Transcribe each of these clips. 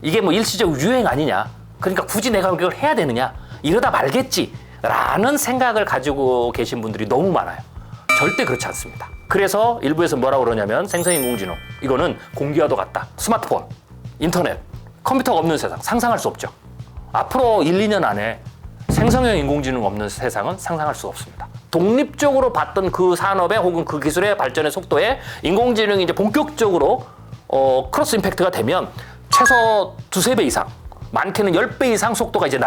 이게 뭐 일시적 유행 아니냐, 그러니까 굳이 내가 이걸 해야 되느냐, 이러다 말겠지 라는 생각을 가지고 계신 분들이 너무 많아요. 절대 그렇지 않습니다. 그래서 일부에서 뭐라고 그러냐면 생성인공지능, 이거는 공기와도 같다. 스마트폰, 인터넷, 컴퓨터가 없는 세상 상상할 수 없죠. 앞으로 1, 2년 안에 생성형 인공지능 없는 세상은 상상할 수 없습니다. 독립적으로 봤던 그 산업의 혹은 그 기술의 발전의 속도에 인공지능이 이제 본격적으로 크로스 임팩트가 되면 최소 2~3배 이상, 많게는 10배 이상 속도가 이제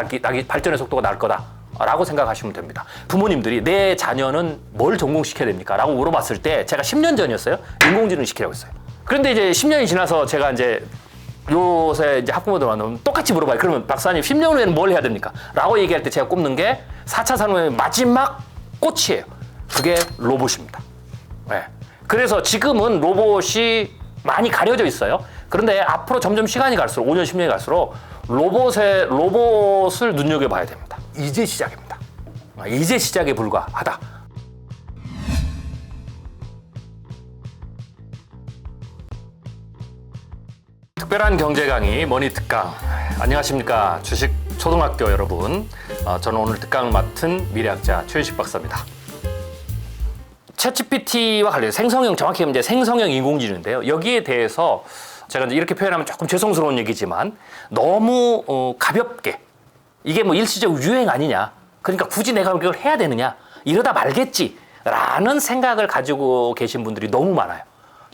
발전의 속도가 날 거다라고 생각하시면 됩니다. 부모님들이 내 자녀는 뭘 전공시켜야 됩니까? 라고 물어봤을 때 제가 10년 전이었어요. 인공지능 시키라고 했어요. 그런데 이제 10년이 지나서 제가 이제 요새 이제 학부모들 만나면 똑같이 물어봐요. 그러면 박사님 10년 후에는 뭘 해야 됩니까? 라고 얘기할 때 제가 꼽는 게 4차 산업의 마지막 꽃이에요. 그게 로봇입니다. 네. 그래서 지금은 로봇이 많이 가려져 있어요. 그런데 앞으로 점점 시간이 갈수록 5년, 10년이 갈수록 로봇을 눈여겨봐야 됩니다. 이제 시작입니다. 이제 시작에 불과하다. 특별한 경제 강의 머니 특강. 안녕하십니까 주식 초등학교 여러분. 저는 오늘 특강을 맡은 미래학자 최윤식 박사입니다. 챗GPT와 관련해서 생성형, 정확히 이제 생성형 인공지능인데요. 여기에 대해서 제가 이제 이렇게 표현하면 조금 죄송스러운 얘기지만 너무 가볍게 이게 뭐 일시적 유행 아니냐, 그러니까 굳이 내가 이걸 해야 되느냐, 이러다 말겠지 라는 생각을 가지고 계신 분들이 너무 많아요.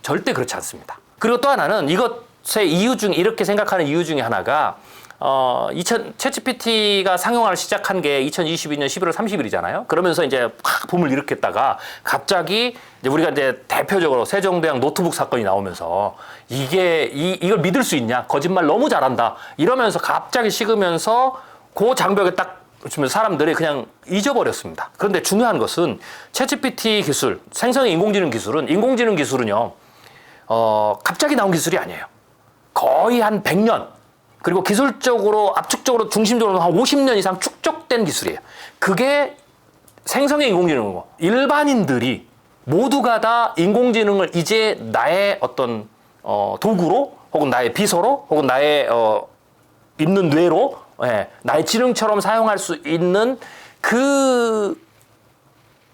절대 그렇지 않습니다. 그리고 또 하나는 이것의 이유 중, 이렇게 생각하는 이유 중에 하나가 챗GPT가 상용화를 시작한 게 2022년 11월 30일이잖아요. 그러면서 이제 확 붐을 일으켰다가 갑자기 이제 우리가 이제 대표적으로 세종대왕 노트북 사건이 나오면서 이걸 믿을 수 있냐? 거짓말 너무 잘한다. 이러면서 갑자기 식으면서 그 장벽에 딱 주면 사람들이 그냥 잊어버렸습니다. 그런데 중요한 것은 챗GPT 기술, 생성형 인공지능 기술은요, 갑자기 나온 기술이 아니에요. 거의 한 100년, 그리고 기술적으로, 압축적으로, 중심적으로 한 50년 이상 축적된 기술이에요. 그게 생성형 인공지능이고, 일반인들이 모두가 다 인공지능을 이제 나의 어떤 도구로, 혹은 나의 비서로, 혹은 나의 있는 뇌로, 나의 지능처럼 사용할 수 있는 그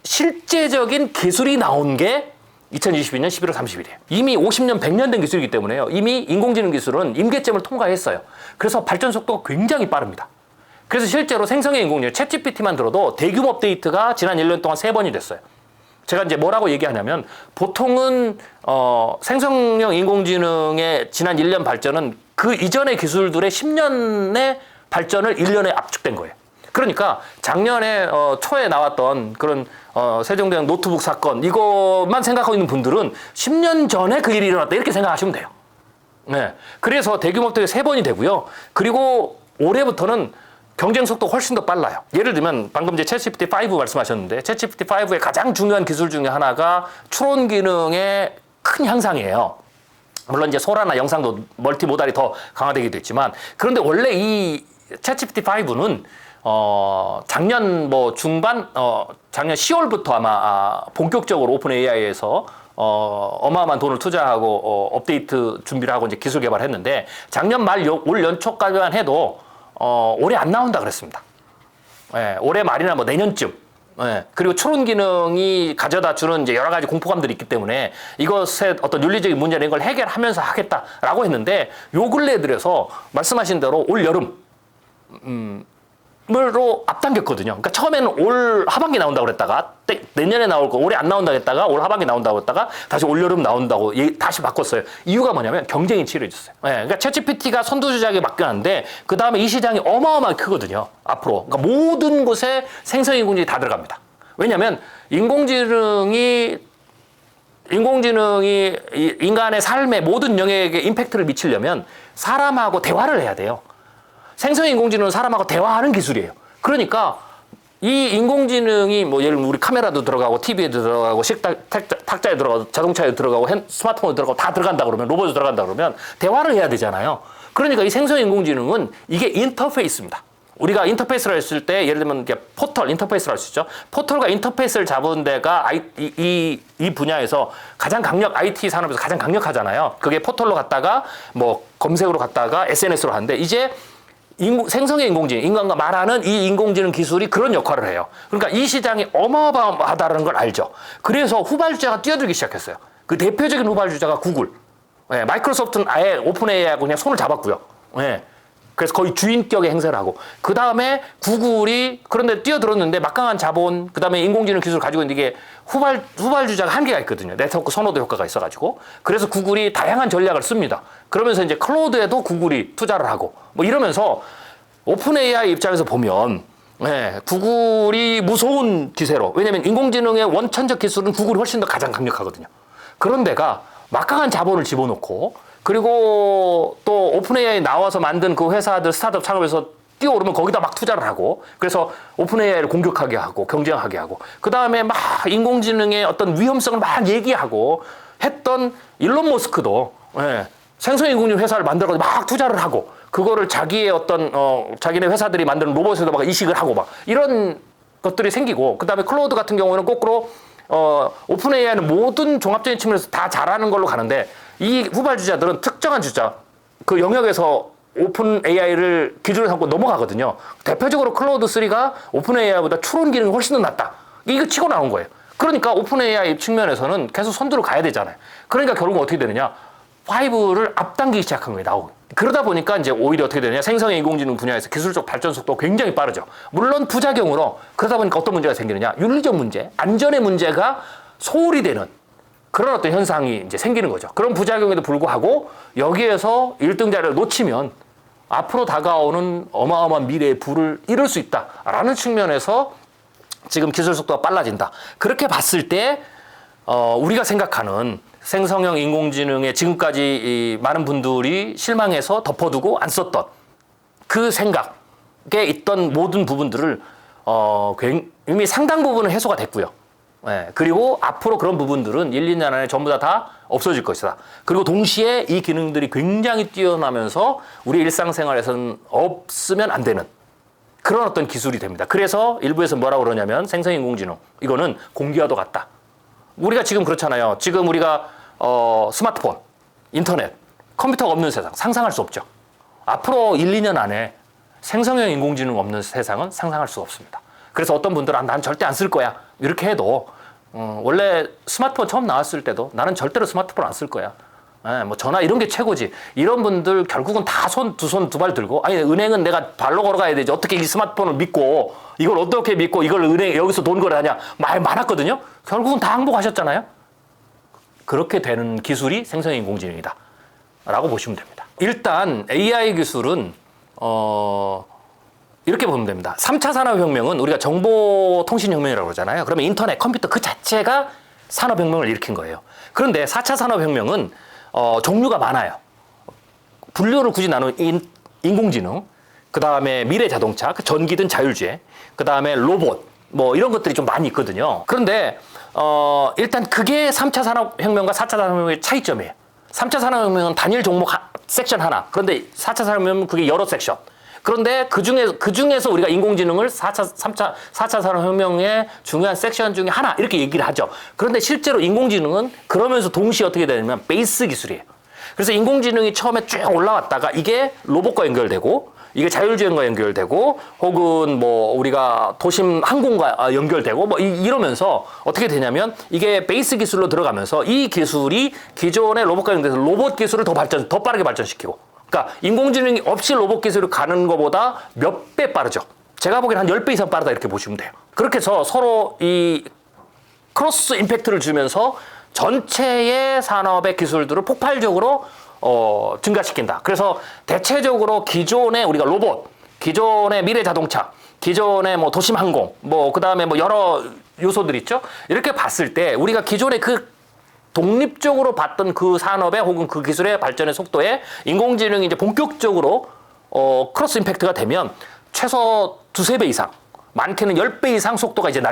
실제적인 기술이 나온 게 2022년 11월 30일이에요. 이미 50년, 100년 된 기술이기 때문에요. 이미 인공지능 기술은 임계점을 통과했어요. 그래서 발전 속도가 굉장히 빠릅니다. 그래서 실제로 생성형 인공지능, 챗GPT만 들어도 대규모 업데이트가 지난 1년 동안 3번이 됐어요. 제가 이제 뭐라고 얘기하냐면, 보통은 생성형 인공지능의 지난 1년 발전은 그 이전의 기술들의 10년의 발전을 1년에 압축된 거예요. 그러니까 작년에 초에 나왔던 그런 세종대왕 노트북 사건, 이것만 생각하고 있는 분들은 10년 전에 그 일이 일어났다 이렇게 생각하시면 돼요. 네. 그래서 대규모 업데이트가 3번이 되고요. 그리고 올해부터는 경쟁 속도가 훨씬 더 빨라요. 예를 들면 방금 이제 챗GPT5 말씀하셨는데, 챗GPT5의 가장 중요한 기술 중에 하나가 추론 기능의 큰 향상이에요. 물론 이제 소라나 영상도 멀티모달이 더 강화되기도 했지만, 그런데 원래 이 챗GPT5는 작년 중반, 작년 10월부터 아마 본격적으로 오픈 AI에서 어마어마한 돈을 투자하고 업데이트 준비를 하고 이제 기술 개발을 했는데, 작년 말 올 연초까지만 해도 올해 안 나온다 그랬습니다. 올해 말이나 내년쯤. 그리고 추론 기능이 가져다 주는 이제 여러 가지 공포감들이 있기 때문에 이것의 어떤 윤리적인 문제 이런 걸 해결하면서 하겠다라고 했는데, 요 근래 들여서 말씀하신 대로 올 여름 으로 앞당겼거든요. 그러니까 처음에는 올 하반기 나온다고 그랬다가 내년에 나올 거 올해 안 나온다고 했다가 올 하반기 나온다고 했다가 다시 올 여름 나온다고 다시 바꿨어요. 이유가 뭐냐면 경쟁이 치열해졌어요. 그러니까 챗GPT가 선두주자에게 맡겨놨는데 그 다음에 이 시장이 어마어마하게 크거든요. 앞으로. 그러니까 모든 곳에 생성인공지능이 다 들어갑니다. 왜냐하면 인공지능이 인간의 삶의 모든 영역에 임팩트를 미치려면 사람하고 대화를 해야 돼요. 생성형 인공지능은 사람하고 대화하는 기술이에요. 그러니까 이 인공지능이 예를 들면 우리 카메라도 들어가고 TV에도 들어가고 탁자에 들어가고 자동차에 들어가고 스마트폰에 들어가고 다 들어간다 그러면, 로봇에 들어간다 그러면 대화를 해야 되잖아요. 그러니까 이 생성형 인공지능은 이게 인터페이스입니다. 우리가 인터페이스를 했을 때 예를 들면 이게 포털 인터페이스를 할 수 있죠. 포털과 인터페이스를 잡은 데가 이 분야에서 가장 IT 산업에서 가장 강력하잖아요. 그게 포털로 갔다가 뭐 검색으로 갔다가 SNS로 하는데 이제 생성의 인공지능, 인간과 말하는 이 인공지능 기술이 그런 역할을 해요. 그러니까 이 시장이 어마어마하다는 걸 알죠. 그래서 후발주자가 뛰어들기 시작했어요. 그 대표적인 후발주자가 구글. 네, 마이크로소프트는 아예 오픈 AI하고 그냥 손을 잡았고요. 네. 그래서 거의 주인격의 행세를 하고 그 다음에 구글이 그런데 뛰어들었는데 막강한 자본 그 다음에 인공지능 기술을 가지고 있는데 이게 후발주자가 한계가 있거든요. 네트워크 선호도 효과가 있어가지고 그래서 구글이 다양한 전략을 씁니다. 그러면서 이제 클로드에도 구글이 투자를 하고 뭐 이러면서 오픈 AI 입장에서 보면 구글이 무서운 기세로 왜냐하면 인공지능의 원천적 기술은 구글이 훨씬 더 가장 강력하거든요. 그런 데가 막강한 자본을 집어넣고 그리고 또 오픈 AI 나와서 만든 그 회사들 스타트업 창업에서 뛰어오르면 거기다 막 투자를 하고 그래서 오픈 AI를 공격하게 하고 경쟁하게 하고 그 다음에 막 인공지능의 어떤 위험성을 막 얘기하고 했던 일론 머스크도 생성인공지능 회사를 만들어서 막 투자를 하고 그거를 자기의 어떤 자기네 회사들이 만드는 로봇에도 막 이식을 하고 막 이런 것들이 생기고 그 다음에 클로드 같은 경우는 거꾸로 오픈 AI는 모든 종합적인 측면에서 다 잘하는 걸로 가는데 이 후발주자들은 특정한 주자 그 영역에서 오픈 AI를 기준으로 삼고 넘어가거든요. 대표적으로 클로드 3가 오픈 AI보다 추론 기능이 훨씬 더 낫다. 이거 치고 나온 거예요. 그러니까 오픈 AI 측면에서는 계속 선두를 가야 되잖아요. 그러니까 결국은 어떻게 되느냐? 5를 앞당기기 시작한 거예요. 나오고. 그러다 보니까 이제 오히려 어떻게 되느냐? 생성의 인공지능 분야에서 기술적 발전 속도가 굉장히 빠르죠. 물론 부작용으로 그러다 보니까 어떤 문제가 생기느냐? 윤리적 문제, 안전의 문제가 소홀히 되는 그런 어떤 현상이 이제 생기는 거죠. 그런 부작용에도 불구하고 여기에서 1등 자리를 놓치면 앞으로 다가오는 어마어마한 미래의 부를 이룰 수 있다라는 측면에서 지금 기술 속도가 빨라진다. 그렇게 봤을 때 우리가 생각하는 생성형 인공지능에 지금까지 이 많은 분들이 실망해서 덮어두고 안 썼던 그 생각에 있던 모든 부분들을 이미 상당 부분은 해소가 됐고요. 그리고 앞으로 그런 부분들은 1, 2년 안에 전부 다 없어질 것이다. 그리고 동시에 이 기능들이 굉장히 뛰어나면서 우리 일상생활에서는 없으면 안 되는 그런 어떤 기술이 됩니다. 그래서 일부에서 뭐라고 그러냐면 생성인공지능 이거는 공기와도 같다. 우리가 지금 그렇잖아요. 지금 우리가 스마트폰, 인터넷, 컴퓨터가 없는 세상 상상할 수 없죠. 앞으로 1, 2년 안에 생성형 인공지능 없는 세상은 상상할 수 없습니다. 그래서 어떤 분들은 난 절대 안 쓸 거야. 이렇게 해도 원래 스마트폰 처음 나왔을 때도 나는 절대로 스마트폰 안 쓸 거야. 뭐 전화 이런 게 최고지. 이런 분들 결국은 다 두 손 두 발 들고 아니 은행은 내가 발로 걸어가야 되지. 어떻게 이 스마트폰을 믿고 이걸 어떻게 믿고 이걸 은행 여기서 돈 거래하냐. 말 많았거든요. 결국은 다 항복하셨잖아요. 그렇게 되는 기술이 생성인공지능이다. 라고 보시면 됩니다. 일단 AI 기술은 이렇게 보면 됩니다. 3차 산업혁명은 우리가 정보통신혁명이라고 그러잖아요. 그러면 인터넷, 컴퓨터 그 자체가 산업혁명을 일으킨 거예요. 그런데 4차 산업혁명은 종류가 많아요. 분류를 굳이 나누면 인공지능, 그 다음에 미래자동차, 전기든 자율주행, 그 다음에 로봇, 뭐 이런 것들이 좀 많이 있거든요. 그런데 일단 그게 3차 산업혁명과 4차 산업혁명의 차이점이에요. 3차 산업혁명은 단일 종목 섹션 하나. 그런데 4차 산업혁명은 그게 여러 섹션. 그런데 그 중에서 우리가 인공지능을 4차 산업혁명의 중요한 섹션 중에 하나 이렇게 얘기를 하죠. 그런데 실제로 인공지능은 그러면서 동시에 어떻게 되냐면 베이스 기술이에요. 그래서 인공지능이 처음에 쭉 올라왔다가 이게 로봇과 연결되고 이게 자율주행과 연결되고 혹은 뭐 우리가 도심 항공과 연결되고 뭐 이러면서 어떻게 되냐면 이게 베이스 기술로 들어가면서 이 기술이 기존의 로봇과 연결돼서 로봇 기술을 더 빠르게 발전시키고 그러니까 인공지능이 없이 로봇 기술을 가는 것보다 몇 배 빠르죠. 제가 보기엔 한 10배 이상 빠르다 이렇게 보시면 돼요. 그렇게 해서 서로 이 크로스 임팩트를 주면서 전체의 산업의 기술들을 폭발적으로 증가시킨다. 그래서 대체적으로 기존의 우리가 로봇, 기존의 미래 자동차, 기존의 뭐 도심 항공, 뭐 그다음에 뭐 여러 요소들 있죠. 이렇게 봤을 때 우리가 기존의 그 독립적으로 봤던 그 산업의 혹은 그 기술의 발전의 속도에 인공지능이 이제 본격적으로 크로스 임팩트가 되면 최소 2-3배 이상, 많게는 10배 이상 속도가 이제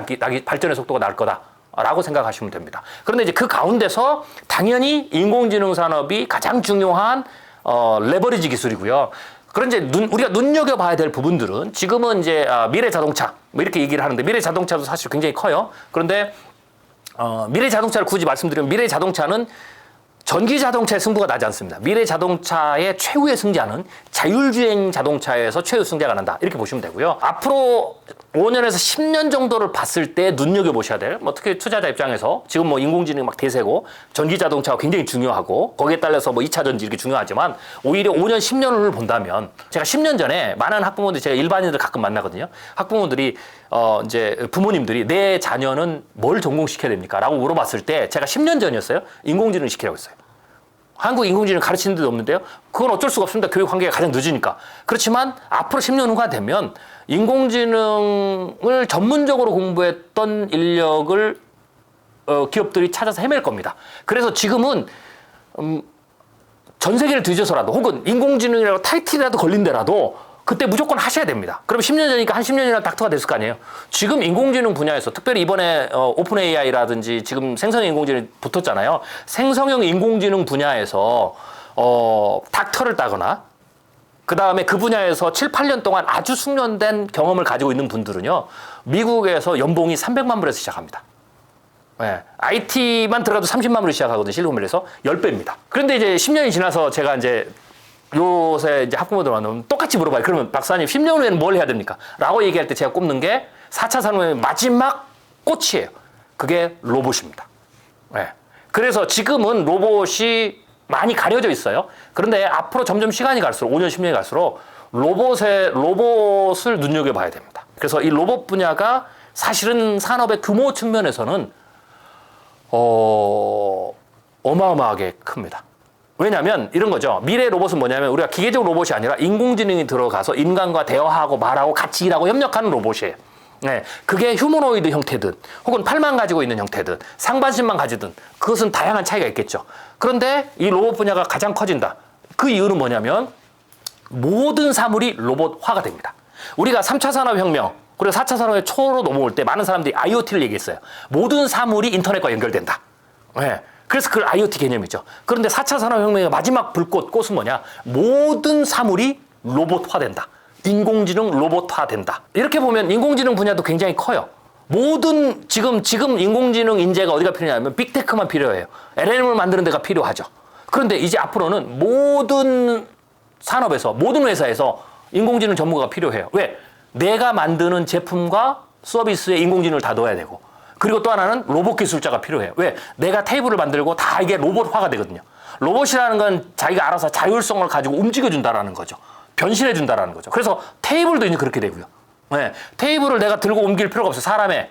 발전의 속도가 날 거다라고 생각하시면 됩니다. 그런데 이제 그 가운데서 당연히 인공지능 산업이 가장 중요한 레버리지 기술이고요. 그런 이제 우리가 눈여겨봐야 될 부분들은 지금은 이제 미래 자동차 뭐 이렇게 얘기를 하는데 미래 자동차도 사실 굉장히 커요. 그런데 미래 자동차를 굳이 말씀드리면 미래 자동차는 전기 자동차의 승부가 나지 않습니다. 미래 자동차의 최후의 승자는 자율주행 자동차에서 최후 승자가 난다. 이렇게 보시면 되고요. 앞으로 5년에서 10년 정도를 봤을 때 눈여겨보셔야 될, 뭐 특히 투자자 입장에서 지금 뭐 인공지능이 막 대세고 전기 자동차가 굉장히 중요하고 거기에 따라서 뭐 2차 전지 이렇게 중요하지만 오히려 5년, 10년을 본다면 제가 10년 전에 많은 학부모들 제가 일반인들 가끔 만나거든요. 학부모들이 이제 부모님들이 내 자녀는 뭘 전공시켜야 됩니까? 라고 물어봤을 때 제가 10년 전이었어요. 인공지능 시키라고 했어요. 한국 인공지능 가르치는 데도 없는데요. 그건 어쩔 수가 없습니다. 교육 환경이 가장 늦으니까. 그렇지만 앞으로 10년 후가 되면 인공지능을 전문적으로 공부했던 인력을 기업들이 찾아서 헤맬 겁니다. 그래서 지금은 전 세계를 뒤져서라도 혹은 인공지능이라고 타이틀이라도 걸린데라도 그때 무조건 하셔야 됩니다. 그럼 10년 전이니까 한 10년이나 닥터가 됐을 거 아니에요. 지금 인공지능 분야에서 특별히 이번에 오픈 AI라든지 지금 생성형 인공지능이 붙었잖아요. 생성형 인공지능 분야에서 닥터를 따거나 그 다음에 그 분야에서 7, 8년 동안 아주 숙련된 경험을 가지고 있는 분들은요. 미국에서 연봉이 300만 불에서 시작합니다. 네. IT만 들어가도 30만 불에 시작하거든요. 실리콘밸리에서 10배입니다. 그런데 이제 10년이 지나서 제가 이제 요새 이제 학부모들 만나면 똑같이 물어봐요. 그러면 박사님 10년 후에는 뭘 해야 됩니까? 라고 얘기할 때 제가 꼽는 게 4차 산업의 마지막 꽃이에요. 그게 로봇입니다. 네. 그래서 지금은 로봇이 많이 가려져 있어요. 그런데 앞으로 점점 시간이 갈수록 5년, 10년이 갈수록 로봇을 눈여겨봐야 됩니다. 그래서 이 로봇 분야가 사실은 산업의 규모 측면에서는 어마어마하게 큽니다. 왜냐하면 이런 거죠. 미래 로봇은 뭐냐면 우리가 기계적 로봇이 아니라 인공지능이 들어가서 인간과 대화하고 말하고 같이 일하고 협력하는 로봇이에요. 네, 그게 휴머노이드 형태든 혹은 팔만 가지고 있는 형태든 상반신만 가지든 그것은 다양한 차이가 있겠죠. 그런데 이 로봇 분야가 가장 커진다. 그 이유는 뭐냐면 모든 사물이 로봇화가 됩니다. 우리가 3차 산업혁명 그리고 4차 산업의 초로 넘어올 때 많은 사람들이 IoT를 얘기했어요. 모든 사물이 인터넷과 연결된다. 네. 그래서 그걸 IoT 개념이죠. 그런데 4차 산업혁명의 마지막 꽃은 뭐냐? 모든 사물이 로봇화된다. 인공지능 로봇화된다. 이렇게 보면 인공지능 분야도 굉장히 커요. 모든 지금 인공지능 인재가 어디가 필요하냐면 빅테크만 필요해요. LLM을 만드는 데가 필요하죠. 그런데 이제 앞으로는 모든 산업에서 모든 회사에서 인공지능 전문가가 필요해요. 왜? 내가 만드는 제품과 서비스에 인공지능을 다 넣어야 되고 그리고 또 하나는 로봇 기술자가 필요해요. 왜? 내가 테이블을 만들고 다 이게 로봇화가 되거든요. 로봇이라는 건 자기가 알아서 자율성을 가지고 움직여준다라는 거죠. 변신해준다라는 거죠. 그래서 테이블도 이제 그렇게 되고요. 네. 테이블을 내가 들고 옮길 필요가 없어요. 사람의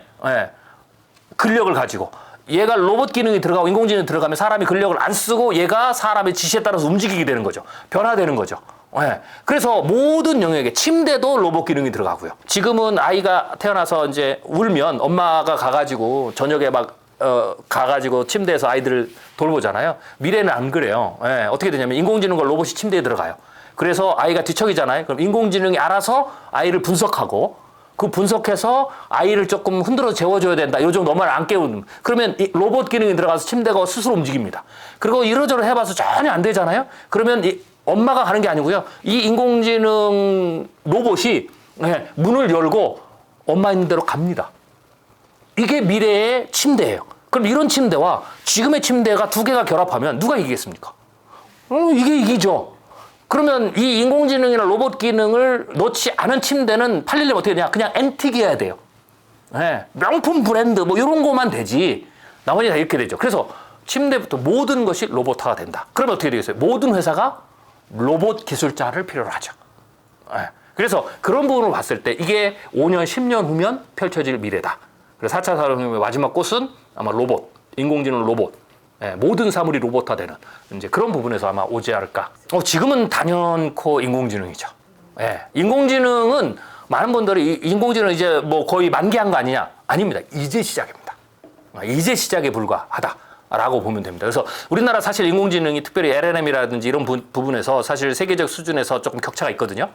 근력을 가지고. 얘가 로봇 기능이 들어가고 인공지능이 들어가면 사람이 근력을 안 쓰고 얘가 사람의 지시에 따라서 움직이게 되는 거죠. 변화되는 거죠. 네. 그래서 모든 영역에 침대도 로봇 기능이 들어가고요. 지금은 아이가 태어나서 이제 울면 엄마가 가가지고 저녁에 막 가가지고 침대에서 아이들을 돌보잖아요. 미래는 안 그래요. 네. 어떻게 되냐면 인공지능과 로봇이 침대에 들어가요. 그래서 아이가 뒤척이잖아요. 그럼 인공지능이 알아서 아이를 분석하고 그 분석해서 아이를 조금 흔들어 재워줘야 된다. 이 정도 엄마를 안 깨우는. 그러면 이 로봇 기능이 들어가서 침대가 스스로 움직입니다. 그리고 이러저러 해봐서 전혀 안 되잖아요. 그러면 엄마가 가는 게 아니고요. 이 인공지능 로봇이 문을 열고 엄마 있는 대로 갑니다. 이게 미래의 침대예요. 그럼 이런 침대와 지금의 침대가 두 개가 결합하면 누가 이기겠습니까? 이게 이기죠. 그러면 이 인공지능이나 로봇 기능을 넣지 않은 침대는 팔리려면 어떻게 되냐? 그냥 앤틱이어야 돼요. 네, 명품 브랜드 뭐 이런 거만 되지. 나머지 다 이렇게 되죠. 그래서 침대부터 모든 것이 로봇화가 된다. 그러면 어떻게 되겠어요? 모든 회사가 로봇 기술자를 필요로 하죠. 네. 그래서 그런 부분을 봤을 때 이게 5년, 10년 후면 펼쳐질 미래다. 그래서 4차 산업혁명의 마지막 꽃은 아마 로봇, 인공지능 로봇, 모든 사물이 로봇화되는 이제 그런 부분에서 아마 오지 않을까. 지금은 단연코 인공지능이죠. 인공지능은 많은 분들이 인공지능 이제 뭐 거의 만개한 거 아니냐? 아닙니다. 이제 시작입니다. 이제 시작에 불과하다. 라고 보면 됩니다. 그래서 우리나라 사실 인공지능이 특별히 LLM이라든지 이런 부분에서 사실 세계적 수준에서 조금 격차가 있거든요.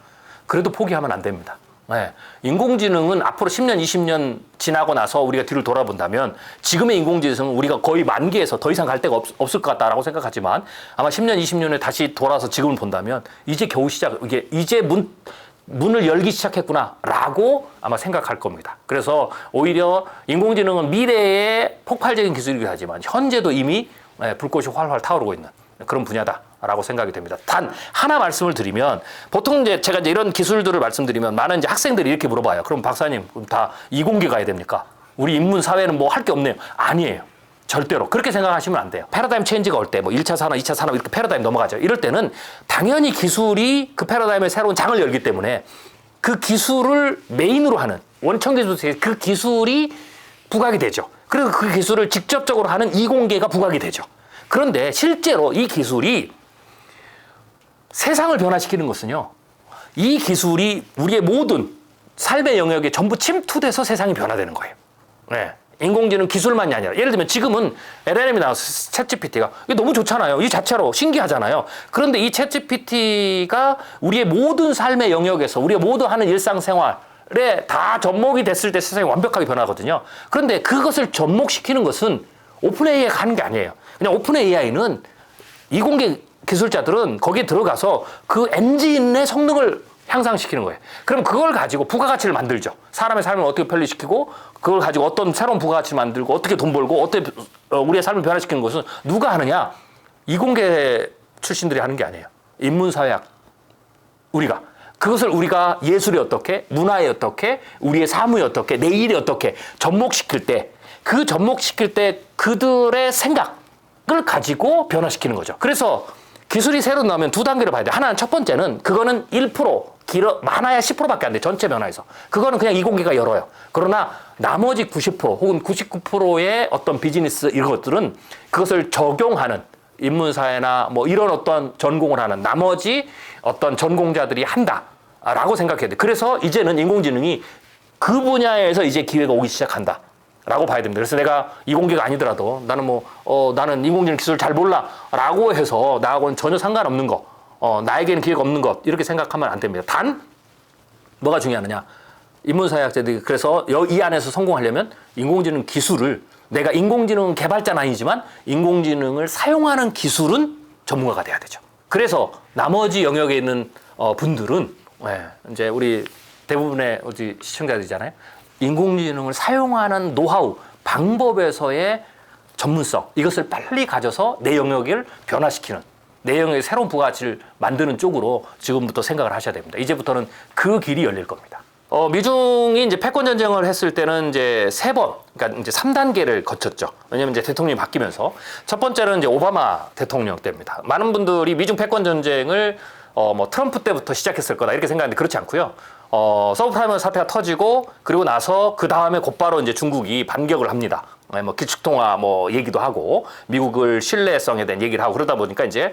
그래도 포기하면 안 됩니다. 네. 인공지능은 앞으로 10년, 20년 지나고 나서 우리가 뒤를 돌아본다면 지금의 인공지능은 우리가 거의 만기에서 더 이상 갈 데가 없을 것 같다라고 생각하지만 아마 10년, 20년에 다시 돌아서 지금을 본다면 이제 겨우 이제 문을 열기 시작했구나라고 아마 생각할 겁니다. 그래서 오히려 인공지능은 미래의 폭발적인 기술이긴 하지만 현재도 이미 불꽃이 활활 타오르고 있는 그런 분야다라고 생각이 됩니다. 단 하나 말씀을 드리면 보통 이제 제가 이제 이런 기술들을 말씀드리면 많은 이제 학생들이 이렇게 물어봐요. 그럼 박사님 그럼 다 이공계 가야 됩니까? 우리 인문 사회는 뭐 할 게 없네요. 아니에요. 절대로 그렇게 생각하시면 안 돼요. 패러다임 체인지가 올 때 뭐 1차 산업, 2차 산업 이렇게 패러다임 넘어가죠. 이럴 때는 당연히 기술이 그 패러다임의 새로운 장을 열기 때문에 그 기술을 메인으로 하는 원천 기술 그 기술이 부각이 되죠. 그래서 그 기술을 직접적으로 하는 이공계가 부각이 되죠. 그런데 실제로 이 기술이 세상을 변화시키는 것은요. 이 기술이 우리의 모든 삶의 영역에 전부 침투돼서 세상이 변화되는 거예요. 네. 인공지능 기술만이 아니라 예를 들면 지금은 LLM이 나와서 챗GPT가 이게 너무 좋잖아요. 이 자체로 신기하잖아요. 그런데 이 챗GPT가 우리의 모든 삶의 영역에서 우리가 모두 하는 일상생활에 다 접목이 됐을 때 세상이 완벽하게 변하거든요. 그런데 그것을 접목시키는 것은 오픈 AI가 하는 게 아니에요. 그냥 오픈 AI는 이공계 기술자들은 거기에 들어가서 그 엔진의 성능을 향상시키는 거예요. 그럼 그걸 가지고 부가가치를 만들죠. 사람의 삶을 어떻게 편리시키고 그걸 가지고 어떤 새로운 부가가치를 만들고 어떻게 돈 벌고 어떻게 우리의 삶을 변화시키는 것은 누가 하느냐? 이공계 출신들이 하는 게 아니에요. 인문사회학 우리가 그것을 우리가 예술이 어떻게 문화에 어떻게 우리의 사무에 어떻게 내일이 어떻게 접목시킬 때 그 접목시킬 때 그들의 생각을 가지고 변화시키는 거죠. 그래서 기술이 새로 나오면 두 단계로 봐야 돼. 하나는 첫 번째는 그거는 1% 많아야 10%밖에 안 돼. 전체 변화에서. 그거는 그냥 이공계가 열어요. 그러나 나머지 90% 혹은 99%의 어떤 비즈니스 이런 것들은 그것을 적용하는 인문사회나 뭐 이런 어떤 전공을 하는 나머지 어떤 전공자들이 한다라고 생각해야 돼. 그래서 이제는 인공지능이 그 분야에서 이제 기회가 오기 시작한다. 라고 봐야 됩니다. 그래서 내가 이공계가 아니더라도 나는 나는 인공지능 기술 잘 몰라 라고 해서 나하고는 전혀 상관없는 거, 나에게는 기회가 없는 것, 이렇게 생각하면 안 됩니다. 단, 뭐가 중요하느냐. 인문사회학자들이 그래서 이 안에서 성공하려면 인공지능 기술을 내가 인공지능 개발자는 아니지만 인공지능을 사용하는 기술은 전문가가 돼야 되죠. 그래서 나머지 영역에 있는 분들은 이제 우리 대부분의 시청자들이잖아요. 인공지능을 사용하는 노하우, 방법에서의 전문성 이것을 빨리 가져서 내 영역을 변화시키는 내 영역의 새로운 부가가치를 만드는 쪽으로 지금부터 생각을 하셔야 됩니다. 이제부터는 그 길이 열릴 겁니다. 미중이 이제 패권 전쟁을 했을 때는 이제 3번, 그러니까 이제 3단계를 거쳤죠. 왜냐면 이제 대통령이 바뀌면서 첫 번째는 이제 오바마 대통령 때입니다. 많은 분들이 미중 패권 전쟁을 트럼프 때부터 시작했을 거다 이렇게 생각하는데 그렇지 않고요. 서브프라임 사태가 터지고 그리고 나서 그 다음에 곧바로 이제 중국이 반격을 합니다. 기축통화 얘기도 하고 미국을 신뢰성에 대한 얘기를 하고 그러다 보니까 이제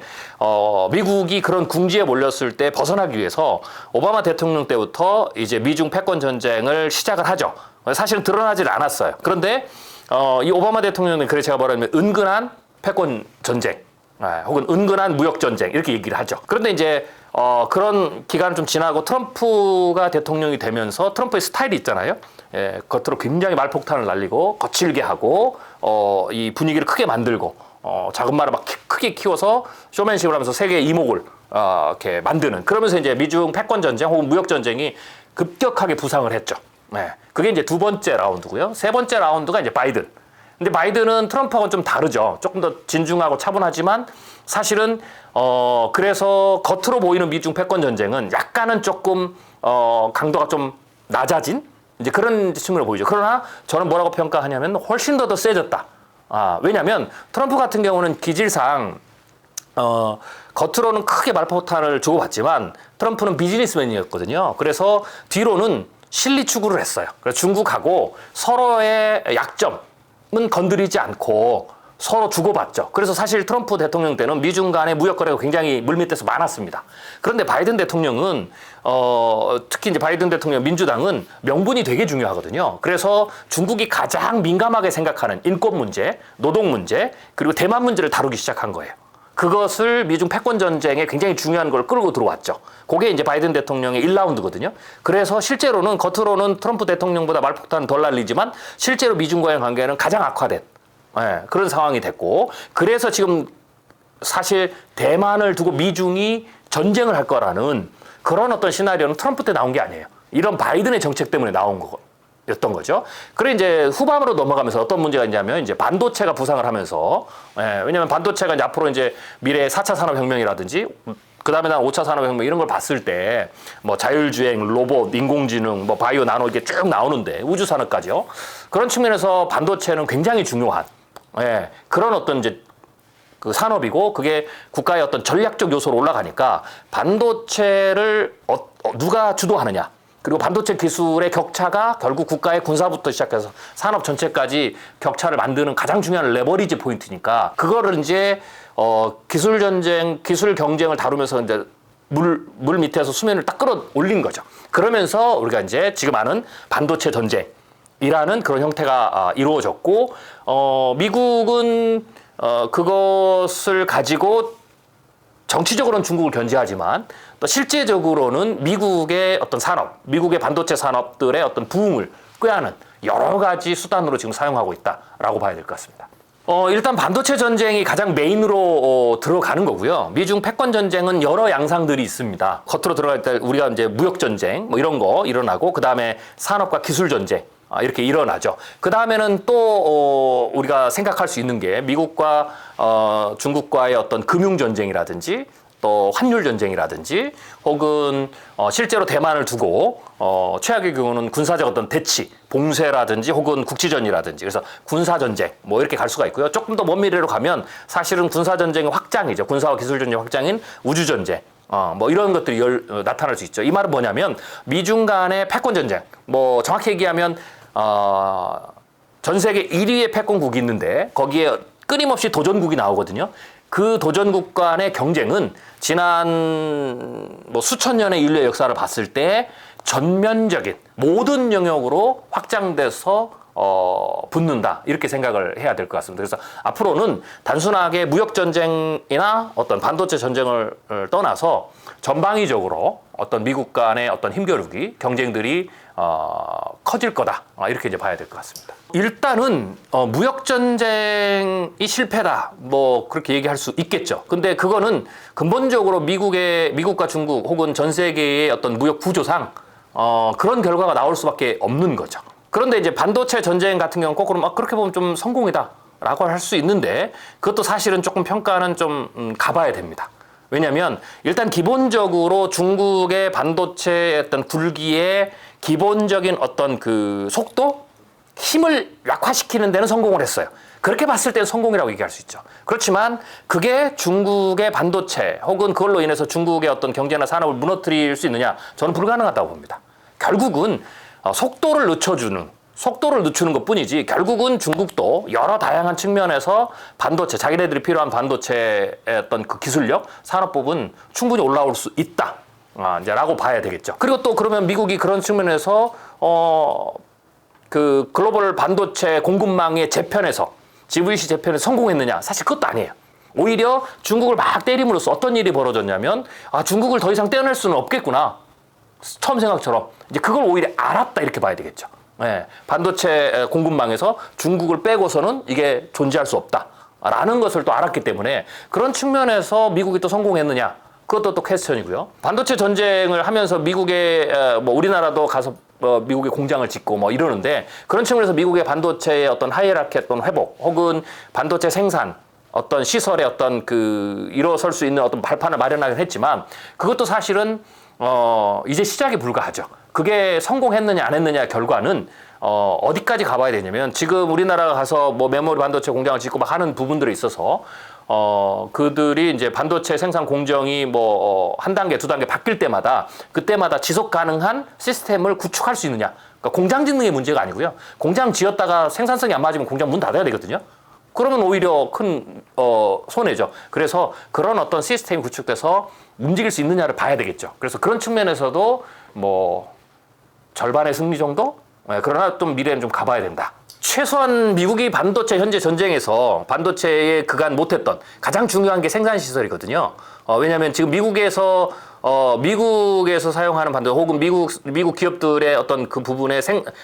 미국이 그런 궁지에 몰렸을 때 벗어나기 위해서 오바마 대통령 때부터 이제 미중 패권 전쟁을 시작을 하죠. 사실은 드러나질 않았어요. 그런데 이 오바마 대통령은 그래 제가 말하면 은근한 패권 전쟁 혹은 은근한 무역 전쟁 이렇게 얘기를 하죠. 그런데 이제 그런 기간을 좀 지나고 트럼프가 대통령이 되면서 트럼프의 스타일이 있잖아요. 겉으로 굉장히 말폭탄을 날리고 거칠게 하고 이 분위기를 크게 만들고 작은 말을 막 크게 키워서 쇼맨십을 하면서 세계의 이목을 이렇게 만드는 그러면서 이제 미중 패권 전쟁 혹은 무역 전쟁이 급격하게 부상을 했죠. 그게 이제 두 번째 라운드고요. 세 번째 라운드가 이제 바이든. 근데 바이든은 트럼프하고는 좀 다르죠. 조금 더 진중하고 차분하지만 사실은 그래서 겉으로 보이는 미중 패권 전쟁은 약간은 조금 강도가 좀 낮아진 이제 그런 측면으로 보이죠. 그러나 저는 뭐라고 평가하냐면 훨씬 더 세졌다. 왜냐하면 트럼프 같은 경우는 기질상 겉으로는 크게 말폭탄을 주고받지만 트럼프는 비즈니스맨이었거든요. 그래서 뒤로는 실리 추구를 했어요. 그래서 중국하고 서로의 약점은 건드리지 않고 서로 주고받죠. 그래서 사실 트럼프 대통령 때는 미중 간의 무역 거래가 굉장히 물밑에서 많았습니다. 그런데 바이든 대통령은 특히 이제 바이든 대통령 민주당은 명분이 되게 중요하거든요. 그래서 중국이 가장 민감하게 생각하는 인권 문제, 노동 문제, 그리고 대만 문제를 다루기 시작한 거예요. 그것을 미중 패권 전쟁에 굉장히 중요한 걸 끌고 들어왔죠. 그게 이제 바이든 대통령의 1라운드거든요. 그래서 실제로는 겉으로는 트럼프 대통령보다 말폭탄은 덜 날리지만 실제로 미중과의 관계는 가장 악화된 그런 상황이 됐고, 그래서 지금 사실 대만을 두고 미중이 전쟁을 할 거라는 그런 어떤 시나리오는 트럼프 때 나온 게 아니에요. 이런 바이든의 정책 때문에 나온 거였던 거죠. 그래 이제 후반으로 넘어가면서 어떤 문제가 있냐면 이제 반도체가 부상을 하면서, 왜냐면 반도체가 이제 앞으로 이제 미래의 4차 산업혁명이라든지 그 다음에 난 5차 산업혁명 이런 걸 봤을 때 뭐 자율주행, 로봇, 인공지능, 뭐 바이오, 나노 이게 쭉 나오는데 우주산업까지요. 그런 측면에서 반도체는 굉장히 중요한 그런 어떤 이제 그 산업이고, 그게 국가의 어떤 전략적 요소로 올라가니까 반도체를 누가 주도하느냐, 그리고 반도체 기술의 격차가 결국 국가의 군사부터 시작해서 산업 전체까지 격차를 만드는 가장 중요한 레버리지 포인트니까, 그거를 이제 기술 전쟁, 기술 경쟁을 다루면서 이제 물 밑에서 수면을 딱 끌어올린 거죠. 그러면서 우리가 이제 지금 아는 반도체 전쟁이라는 그런 형태가 이루어졌고, 미국은 그것을 가지고 정치적으로는 중국을 견제하지만 또 실제적으로는 미국의 어떤 산업, 미국의 반도체 산업들의 어떤 부흥을 꾀하는 여러 가지 수단으로 지금 사용하고 있다라고 봐야 될 것 같습니다. 일단 반도체 전쟁이 가장 메인으로 들어가는 거고요. 미중 패권 전쟁은 여러 양상들이 있습니다. 겉으로 들어갈 때 우리가 이제 무역 전쟁 뭐 이런 거 일어나고, 그 다음에 산업과 기술 전쟁 이렇게 일어나죠. 그 다음에는 또 우리가 생각할 수 있는 게 미국과 중국과의 어떤 금융 전쟁이라든지 또 환율 전쟁이라든지, 혹은 실제로 대만을 두고 최악의 경우는 군사적 어떤 대치, 봉쇄라든지 혹은 국지전이라든지, 그래서 군사 전쟁 뭐 이렇게 갈 수가 있고요. 조금 더 먼 미래로 가면 사실은 군사 전쟁의 확장이죠. 군사와 기술 전쟁 확장인 우주 전쟁. 뭐 이런 것들이 나타날 수 있죠. 이 말은 뭐냐면 미중 간의 패권 전쟁, 뭐 정확히 얘기하면 전 세계 1위의 패권국이 있는데 거기에 끊임없이 도전국이 나오거든요. 그 도전국 간의 경쟁은 지난 뭐 수천 년의 인류의 역사를 봤을 때 전면적인 모든 영역으로 확장돼서 붙는다, 이렇게 생각을 해야 될 것 같습니다. 그래서 앞으로는 단순하게 무역 전쟁이나 어떤 반도체 전쟁을 떠나서 전방위적으로 어떤 미국 간의 어떤 힘겨루기, 경쟁들이 커질 거다, 이렇게 이제 봐야 될 것 같습니다. 일단은 무역 전쟁이 실패다, 뭐 그렇게 얘기할 수 있겠죠. 근데 그거는 근본적으로 미국과 중국 혹은 전 세계의 어떤 무역 구조상 그런 결과가 나올 수밖에 없는 거죠. 그런데 이제 반도체 전쟁 같은 경우는 거꾸로 그렇게 보면 좀 성공이다라고 할 수 있는데, 그것도 사실은 조금 평가는 좀 가봐야 됩니다. 왜냐하면 일단 기본적으로 중국의 반도체의 어떤 굴기의 기본적인 어떤 그 속도, 힘을 약화시키는 데는 성공을 했어요. 그렇게 봤을 때는 성공이라고 얘기할 수 있죠. 그렇지만 그게 중국의 반도체 혹은 그걸로 인해서 중국의 어떤 경제나 산업을 무너뜨릴 수 있느냐, 저는 불가능하다고 봅니다. 결국은 속도를 늦추는 것뿐이지, 결국은 중국도 여러 다양한 측면에서 반도체, 자기네들이 필요한 반도체의 어떤 그 기술력, 산업법은 충분히 올라올 수 있다, 이제라고 봐야 되겠죠. 그리고 또 그러면 미국이 그런 측면에서 그 글로벌 반도체 공급망의 재편에서, GVC 재편에서 성공했느냐? 사실 그것도 아니에요. 오히려 중국을 막 때림으로써 어떤 일이 벌어졌냐면, 중국을 더 이상 떼어낼 수는 없겠구나, 처음 생각처럼 이제 그걸 오히려 알았다, 이렇게 봐야 되겠죠. 반도체 공급망에서 중국을 빼고서는 이게 존재할 수 없다라는 것을 또 알았기 때문에, 그런 측면에서 미국이 또 성공했느냐, 그것도 또 퀘스천이고요. 반도체 전쟁을 하면서 미국의 뭐 우리나라도 가서 미국의 공장을 짓고 뭐 이러는데, 그런 측면에서 미국의 반도체의 어떤 하이라키 어떤 회복, 혹은 반도체 생산 어떤 시설의 어떤 그 일어설 수 있는 어떤 발판을 마련하긴 했지만, 그것도 사실은 이제 시작이 불가하죠. 그게 성공했느냐 안 했느냐 결과는 어디까지 가봐야 되냐면, 지금 우리나라가 가서 뭐 메모리 반도체 공장을 짓고 막 하는 부분들에 있어서 그들이 이제 반도체 생산 공정이 뭐 한 단계, 두 단계 바뀔 때마다 그때마다 지속 가능한 시스템을 구축할 수 있느냐. 그러니까 공장 짓는 게 문제가 아니고요. 공장 지었다가 생산성이 안 맞으면 공장 문 닫아야 되거든요. 그러면 오히려 큰 손해죠. 그래서 그런 어떤 시스템이 구축돼서 움직일 수 있느냐를 봐야 되겠죠. 그래서 그런 측면에서도 뭐 절반의 승리 정도? 그러나 좀 미래는 좀 가봐야 된다. 최소한 미국이 반도체 현재 전쟁에서 반도체에 그간 못했던 가장 중요한 게 생산 시설이거든요. 왜냐하면 지금 미국에서 사용하는 반도체 혹은 미국 기업들의 어떤 그 부분의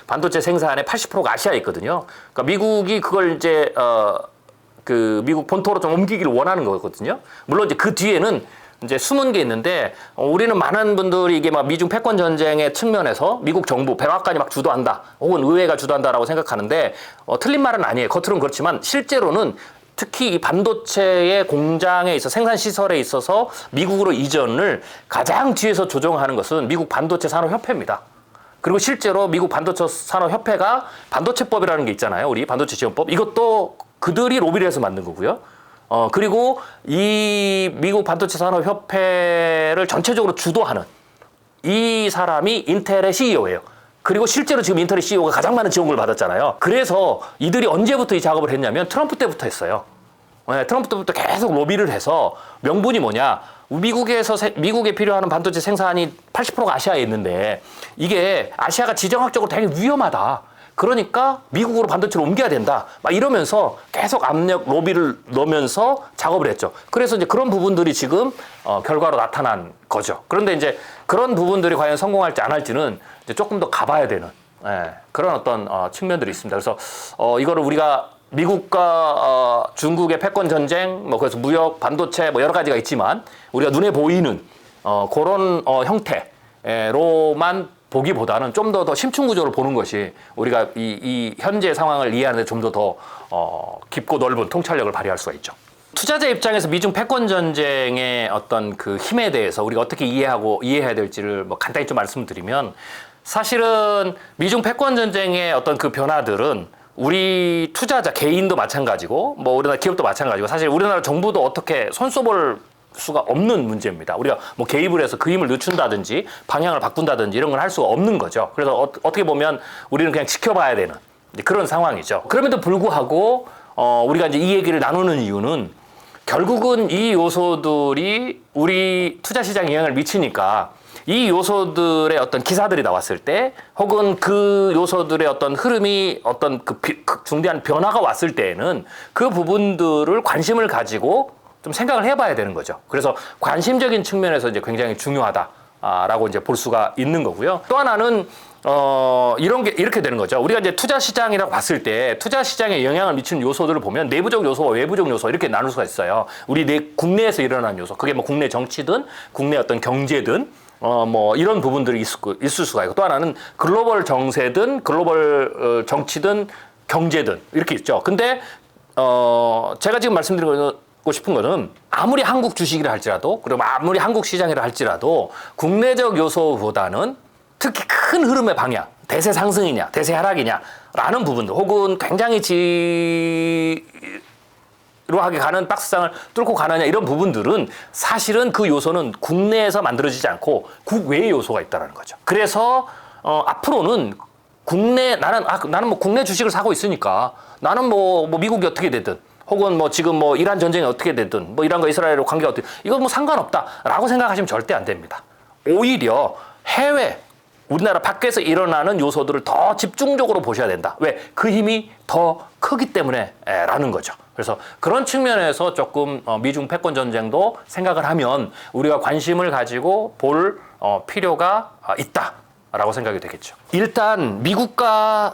반도체 생산의 80%가 아시아에 있거든요. 그러니까 미국이 그걸 이제 그 미국 본토로 좀 옮기기를 원하는 거거든요. 물론 이제 그 뒤에는 이제 숨은 게 있는데 우리는 많은 분들이 이게 막 미중 패권 전쟁의 측면에서 미국 정부 백악관이 막 주도한다 혹은 의회가 주도한다라고 생각하는데 틀린 말은 아니에요. 겉으로는 그렇지만 실제로는 특히 이 반도체의 공장에 있어 생산 시설에 있어서 미국으로 이전을 가장 뒤에서 조정하는 것은 미국 반도체 산업협회입니다. 그리고 실제로 미국 반도체 산업협회가 반도체법이라는 게 있잖아요. 우리 반도체 지원법. 이것도 그들이 로비를 해서 만든 거고요. 그리고 이 미국 반도체 산업협회를 전체적으로 주도하는 이 사람이 인텔의 CEO예요. 그리고 실제로 지금 인텔의 CEO가 가장 많은 지원금을 받았잖아요. 그래서 이들이 언제부터 이 작업을 했냐면 트럼프 때부터 했어요. 네, 트럼프 때부터 계속 로비를 해서 명분이 뭐냐. 미국에 필요한 반도체 생산이 80%가 아시아에 있는데 이게 아시아가 지정학적으로 되게 위험하다. 그러니까 미국으로 반도체를 옮겨야 된다. 막 이러면서 계속 압력, 로비를 넣으면서 작업을 했죠. 그래서 이제 그런 부분들이 지금 결과로 나타난 거죠. 그런데 이제 그런 부분들이 과연 성공할지 안 할지는 이제 조금 더 가봐야 되는 그런 어떤 측면들이 있습니다. 그래서 이거를 우리가 미국과 중국의 패권 전쟁, 뭐 그래서 무역, 반도체 뭐 여러 가지가 있지만 우리가 눈에 보이는 그런 형태로만 보기보다는 좀 더 심층 구조를 보는 것이 우리가 이 현재 상황을 이해하는 데 좀 더 깊고 넓은 통찰력을 발휘할 수가 있죠. 투자자 입장에서 미중 패권 전쟁의 어떤 그 힘에 대해서 우리가 어떻게 이해해야 될지를 뭐 간단히 좀 말씀드리면 사실은 미중 패권 전쟁의 어떤 그 변화들은 우리 투자자 개인도 마찬가지고 뭐 우리나라 기업도 마찬가지고 사실 우리나라 정부도 어떻게 손써볼 수가 없는 문제입니다. 우리가 뭐 개입을 해서 그 힘을 늦춘다든지 방향을 바꾼다든지 이런 걸 할 수가 없는 거죠. 그래서 어떻게 보면 우리는 그냥 지켜봐야 되는 그런 상황이죠. 그럼에도 불구하고 우리가 이제 이 얘기를 나누는 이유는 결국은 이 요소들이 우리 투자 시장에 영향을 미치니까 이 요소들의 어떤 기사들이 나왔을 때 혹은 그 요소들의 어떤 흐름이 어떤 그 중대한 변화가 왔을 때에는 그 부분들을 관심을 가지고 좀 생각을 해봐야 되는 거죠. 그래서 관심적인 측면에서 이제 굉장히 중요하다라고 이제 볼 수가 있는 거고요. 또 하나는 이런 게 이렇게 되는 거죠. 우리가 이제 투자 시장이라고 봤을 때 투자 시장에 영향을 미치는 요소들을 보면 내부적 요소와 외부적 요소 이렇게 나눌 수가 있어요. 우리 국내에서 일어나는 요소, 그게 뭐 국내 정치든 국내 어떤 경제든 뭐 이런 부분들이 있을 수가 있고 또 하나는 글로벌 정세든 글로벌 정치든 경제든 이렇게 있죠. 근데 제가 지금 말씀드리고 싶은 거는 아무리 한국 주식이라 할지라도 그리고 아무리 한국 시장이라 할지라도 국내적 요소보다는 특히 큰 흐름의 방향, 대세 상승이냐, 대세 하락이냐 라는 부분들 혹은 굉장히 지루하게 가는 박스장을 뚫고 가느냐 이런 부분들은 사실은 그 요소는 국내에서 만들어지지 않고 국외의 요소가 있다는 거죠. 그래서 앞으로는 나는 뭐 국내 주식을 사고 있으니까 나는 뭐 미국이 어떻게 되든 혹은 뭐 지금 뭐 이란 전쟁이 어떻게 되든 뭐 이란과 이스라엘의 관계가 어떻게 이거 뭐 상관없다라고 생각하시면 절대 안 됩니다. 오히려 해외 우리나라 밖에서 일어나는 요소들을 더 집중적으로 보셔야 된다. 왜? 그 힘이 더 크기 때문에 라는 거죠. 그래서 그런 측면에서 조금 미중 패권 전쟁도 생각을 하면 우리가 관심을 가지고 볼 필요가 있다라고 생각이 되겠죠. 일단 미국의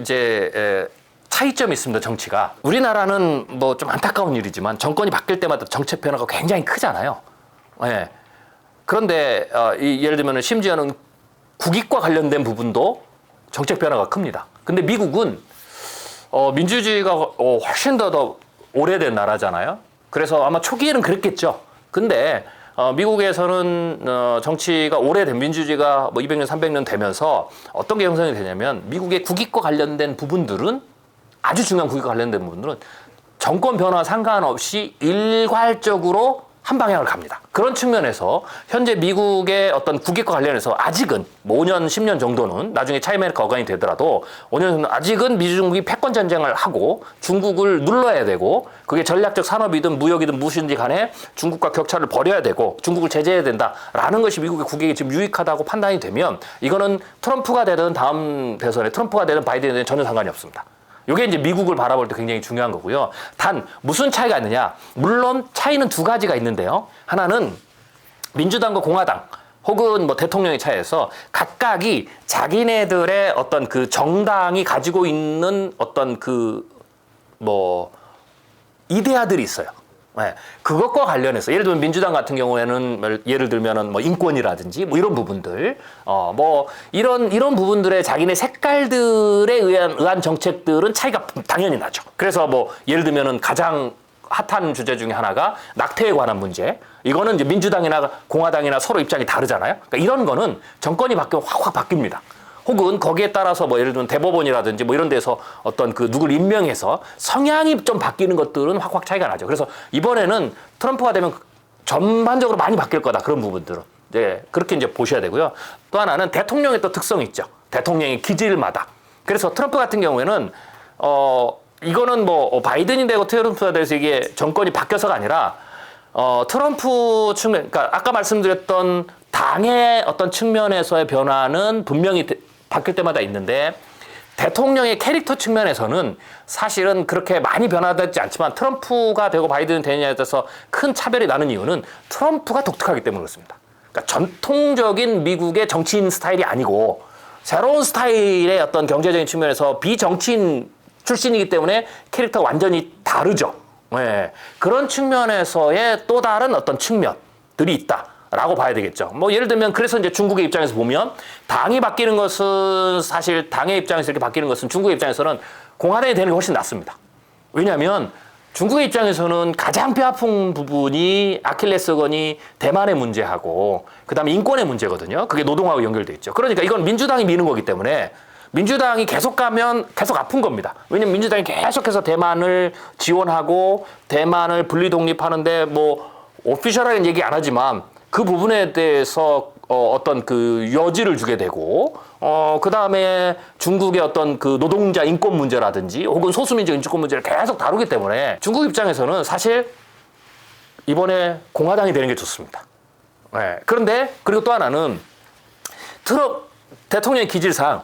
이제 차이점이 있습니다. 정치가. 우리나라는 뭐 좀 안타까운 일이지만 정권이 바뀔 때마다 정책 변화가 굉장히 크잖아요. 예. 그런데 예를 들면 심지어는 국익과 관련된 부분도 정책 변화가 큽니다. 근데 미국은 민주주의가 훨씬 더 오래된 나라잖아요. 그래서 아마 초기에는 그랬겠죠. 근데 미국에서는 정치가 오래된 민주주의가 뭐 200년, 300년 되면서 어떤 게 형성이 되냐면 미국의 국익과 관련된 부분들은 아주 중요한 국익과 관련된 부분들은 정권 변화 상관없이 일괄적으로 한 방향을 갑니다. 그런 측면에서 현재 미국의 어떤 국익과 관련해서 아직은 뭐 5년, 10년 정도는 나중에 차이메이커 어간이 되더라도 5년 아직은 미중국이 패권 전쟁을 하고 중국을 눌러야 되고 그게 전략적 산업이든 무역이든 무엇이든지 간에 중국과 격차를 벌여야 되고 중국을 제재해야 된다라는 것이 미국의 국익에 지금 유익하다고 판단이 되면 이거는 트럼프가 되든 다음 대선에 트럼프가 되든 바이든이 되든 전혀 상관이 없습니다. 이게 이제 미국을 바라볼 때 굉장히 중요한 거고요. 단 무슨 차이가 있느냐? 물론 차이는 두 가지가 있는데요. 하나는 민주당과 공화당 혹은 뭐 대통령의 차이에서 각각이 자기네들의 어떤 그 정당이 가지고 있는 어떤 그 뭐 이데아들이 있어요. 네. 그것과 관련해서 예를 들면 민주당 같은 경우에는 예를 들면은 뭐 인권이라든지 뭐 이런 부분들 뭐 이런 부분들의 자기네 색깔들에 의한 정책들은 차이가 당연히 나죠. 그래서 뭐 예를 들면은 가장 핫한 주제 중에 하나가 낙태에 관한 문제. 이거는 이제 민주당이나 공화당이나 서로 입장이 다르잖아요. 그러니까 이런 거는 정권이 바뀌면 확 바뀝니다. 혹은 거기에 따라서 뭐 예를 들면 대법원이라든지 뭐 이런 데서 어떤 그 누굴 임명해서 성향이 좀 바뀌는 것들은 확 차이가 나죠. 그래서 이번에는 트럼프가 되면 전반적으로 많이 바뀔 거다. 그런 부분들은. 네, 그렇게 이제 보셔야 되고요. 또 하나는 대통령의 또 특성이 있죠. 대통령의 기질마다. 그래서 트럼프 같은 경우에는 이거는 뭐 바이든이 되고 트럼프가 돼서 이게 정권이 바뀌어서가 아니라 트럼프 측면, 그러니까 아까 말씀드렸던 당의 어떤 측면에서의 변화는 분명히 바뀔 때마다 있는데 대통령의 캐릭터 측면에서는 사실은 그렇게 많이 변화되지 않지만 트럼프가 되고 바이든이 되느냐에 따라서 큰 차별이 나는 이유는 트럼프가 독특하기 때문에 그렇습니다. 그러니까 전통적인 미국의 정치인 스타일이 아니고 새로운 스타일의 어떤 경제적인 측면에서 비정치인 출신이기 때문에 캐릭터가 완전히 다르죠. 네. 그런 측면에서의 또 다른 어떤 측면들이 있다. 라고 봐야 되겠죠. 뭐 예를 들면 그래서 이제 중국의 입장에서 보면 당이 바뀌는 것은 사실 당의 입장에서 이렇게 바뀌는 것은 중국의 입장에서는 공화당이 되는 게 훨씬 낫습니다. 왜냐하면 중국의 입장에서는 가장 뼈아픈 부분이 아킬레스건이 대만의 문제하고 그다음에 인권의 문제거든요. 그게 노동하고 연결돼 있죠. 그러니까 이건 민주당이 미는 거기 때문에 민주당이 계속 가면 계속 아픈 겁니다. 왜냐면 민주당이 계속해서 대만을 지원하고 대만을 분리 독립하는데 뭐 오피셜하게 얘기 안 하지만 그 부분에 대해서 어떤 그 여지를 주게 되고 그 다음에 중국의 어떤 그 노동자 인권 문제라든지 혹은 소수민족 인권 문제를 계속 다루기 때문에 중국 입장에서는 사실 이번에 공화당이 되는 게 좋습니다. 네. 그런데 그리고 또 하나는 대통령의 기질상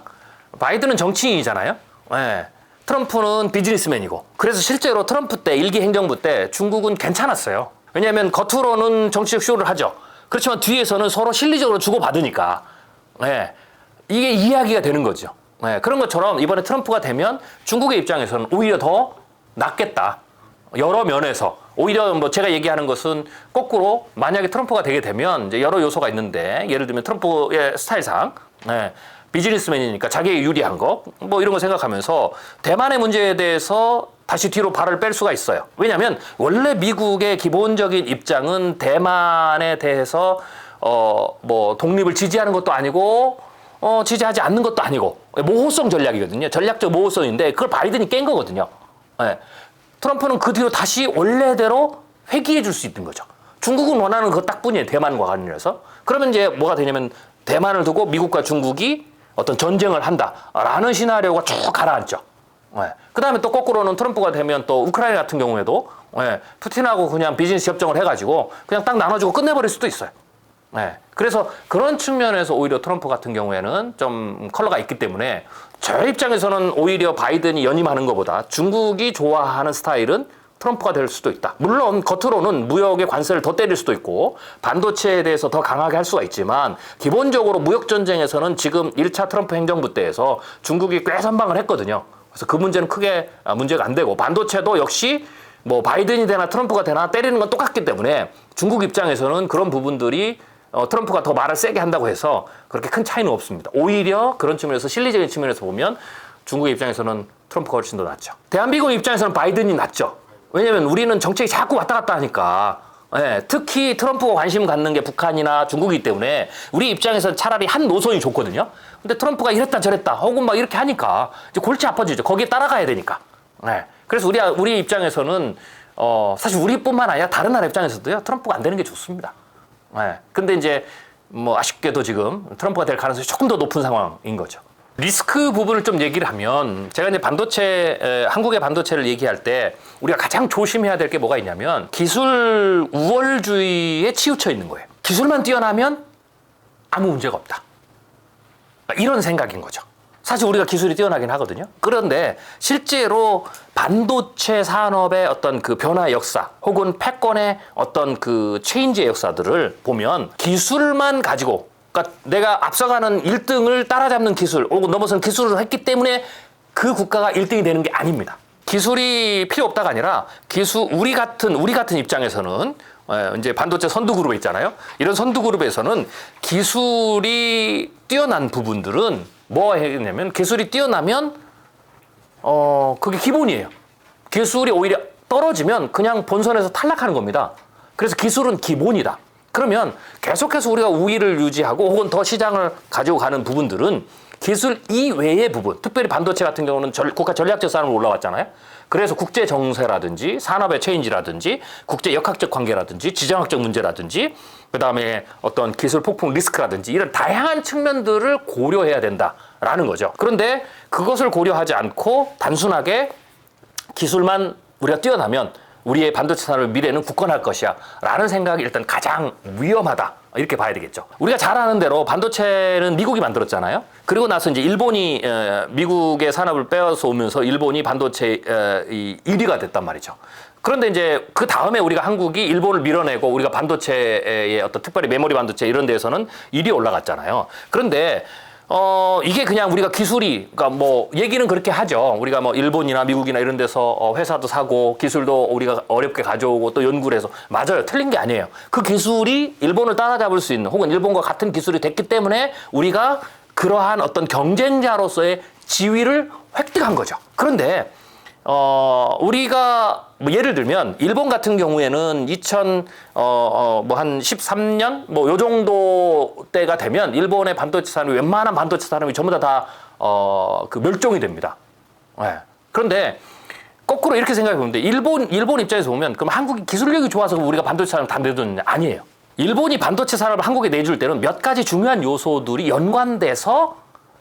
바이든은 정치인이잖아요. 네. 트럼프는 비즈니스맨이고 그래서 실제로 트럼프 때 일기 행정부 때 중국은 괜찮았어요. 왜냐하면 겉으로는 정치적 쇼를 하죠. 그렇지만 뒤에서는 서로 실리적으로 주고받으니까 네, 이게 이야기가 되는 거죠. 네, 그런 것처럼 이번에 트럼프가 되면 중국의 입장에서는 오히려 더 낫겠다. 여러 면에서 오히려 뭐 제가 얘기하는 것은 거꾸로 만약에 트럼프가 되게 되면 이제 여러 요소가 있는데 예를 들면 트럼프의 스타일상 네, 비즈니스맨이니까 자기에 유리한 거 뭐 이런 거 생각하면서 대만의 문제에 대해서 다시 뒤로 발을 뺄 수가 있어요. 왜냐하면 원래 미국의 기본적인 입장은 대만에 대해서 뭐 독립을 지지하는 것도 아니고 지지하지 않는 것도 아니고 모호성 전략이거든요. 전략적 모호성인데 그걸 바이든이 깬 거거든요. 네. 트럼프는 그 뒤로 다시 원래대로 회귀해 줄 수 있는 거죠. 중국은 원하는 그것 딱뿐이에요. 대만과 관련해서. 그러면 이제 뭐가 되냐면 대만을 두고 미국과 중국이 어떤 전쟁을 한다라는 시나리오가 쭉 가라앉죠. 네. 그 다음에 또 거꾸로는 트럼프가 되면 또 우크라이나 같은 경우에도 네. 푸틴하고 그냥 비즈니스 협정을 해가지고 그냥 딱 나눠주고 끝내버릴 수도 있어요. 네. 그래서 그런 측면에서 오히려 트럼프 같은 경우에는 좀 컬러가 있기 때문에 저희 입장에서는 오히려 바이든이 연임하는 것보다 중국이 좋아하는 스타일은 트럼프가 될 수도 있다. 물론 겉으로는 무역의 관세를 더 때릴 수도 있고 반도체에 대해서 더 강하게 할 수가 있지만 기본적으로 무역 전쟁에서는 지금 1차 트럼프 행정부 때에서 중국이 꽤 선방을 했거든요. 그래서 그 문제는 크게 문제가 안 되고 반도체도 역시 뭐 바이든이 되나 트럼프가 되나 때리는 건 똑같기 때문에 중국 입장에서는 그런 부분들이 트럼프가 더 말을 세게 한다고 해서 그렇게 큰 차이는 없습니다. 오히려 그런 측면에서 실리적인 측면에서 보면 중국의 입장에서는 트럼프가 훨씬 더 낫죠. 대한민국 입장에서는 바이든이 낫죠. 왜냐면 우리는 정책이 자꾸 왔다 갔다 하니까 예, 특히 트럼프가 관심 갖는 게 북한이나 중국이기 때문에 우리 입장에서는 차라리 한 노선이 좋거든요. 근데 트럼프가 이랬다 저랬다 혹은 막 이렇게 하니까 이제 골치 아파지죠. 거기에 따라가야 되니까. 예. 그래서 우리 입장에서는 사실 우리뿐만 아니라 다른 나라 입장에서도요, 트럼프가 안 되는 게 좋습니다. 예. 근데 이제 뭐 아쉽게도 지금 트럼프가 될 가능성이 조금 더 높은 상황인 거죠. 리스크 부분을 좀 얘기를 하면, 제가 이제 한국의 반도체를 얘기할 때 우리가 가장 조심해야 될 게 뭐가 있냐면, 기술 우월주의에 치우쳐 있는 거예요. 기술만 뛰어나면 아무 문제가 없다, 이런 생각인 거죠. 사실 우리가 기술이 뛰어나긴 하거든요. 그런데 실제로 반도체 산업의 어떤 그 변화의 역사, 혹은 패권의 어떤 그 체인지의 역사들을 보면, 기술만 가지고, 그러니까 내가 앞서가는 1등을 따라잡는 기술, 혹은 넘어서는 기술을 했기 때문에 그 국가가 1등이 되는 게 아닙니다. 기술이 필요 없다가 아니라, 우리 같은 입장에서는, 이제 반도체 선두 그룹에 있잖아요. 이런 선두 그룹에서는 기술이 뛰어난 부분들은 뭐 했냐면, 기술이 뛰어나면 그게 기본이에요. 기술이 오히려 떨어지면 그냥 본선에서 탈락하는 겁니다. 그래서 기술은 기본이다. 그러면 계속해서 우리가 우위를 유지하고 혹은 더 시장을 가지고 가는 부분들은 기술 이외의 부분, 특별히 반도체 같은 경우는 국가 전략적 산업으로 올라왔잖아요. 그래서 국제 정세라든지 산업의 체인지라든지 국제 역학적 관계라든지 지정학적 문제라든지 그다음에 어떤 기술 폭풍 리스크라든지 이런 다양한 측면들을 고려해야 된다라는 거죠. 그런데 그것을 고려하지 않고 단순하게 기술만 우리가 뛰어나면 우리의 반도체 산업의 미래는 굳건할 것이야 라는 생각이 일단 가장 위험하다, 이렇게 봐야 되겠죠. 우리가 잘 아는 대로 반도체는 미국이 만들었잖아요. 그리고 나서 이제 일본이 미국의 산업을 빼앗아 오면서 일본이 반도체 1위가 됐단 말이죠. 그런데 이제 그 다음에 한국이 일본을 밀어내고 우리가 반도체의 어떤 특별히 메모리 반도체 이런 데에서는 1위 올라갔잖아요. 그런데 이게 그냥 우리가 그러니까 뭐 얘기는 그렇게 하죠. 우리가 뭐 일본이나 미국이나 이런 데서 회사도 사고 기술도 우리가 어렵게 가져오고 또 연구를 해서, 맞아요. 틀린 게 아니에요. 그 기술이 일본을 따라잡을 수 있는, 혹은 일본과 같은 기술이 됐기 때문에 우리가 그러한 어떤 경쟁자로서의 지위를 획득한 거죠. 그런데 우리가 뭐 예를 들면 일본 같은 경우에는 한 13년 요 정도 때가 되면 일본의 반도체 산업이, 웬만한 반도체 산업이 전부 다 멸종이 됩니다. 네. 그런데 거꾸로 이렇게 생각해 보면 일본 입장에서 보면, 그럼 한국이 기술력이 좋아서 우리가 반도체 산업 다 내줬느냐? 아니에요. 일본이 반도체 산업을 한국에 내줄 때는 몇 가지 중요한 요소들이 연관돼서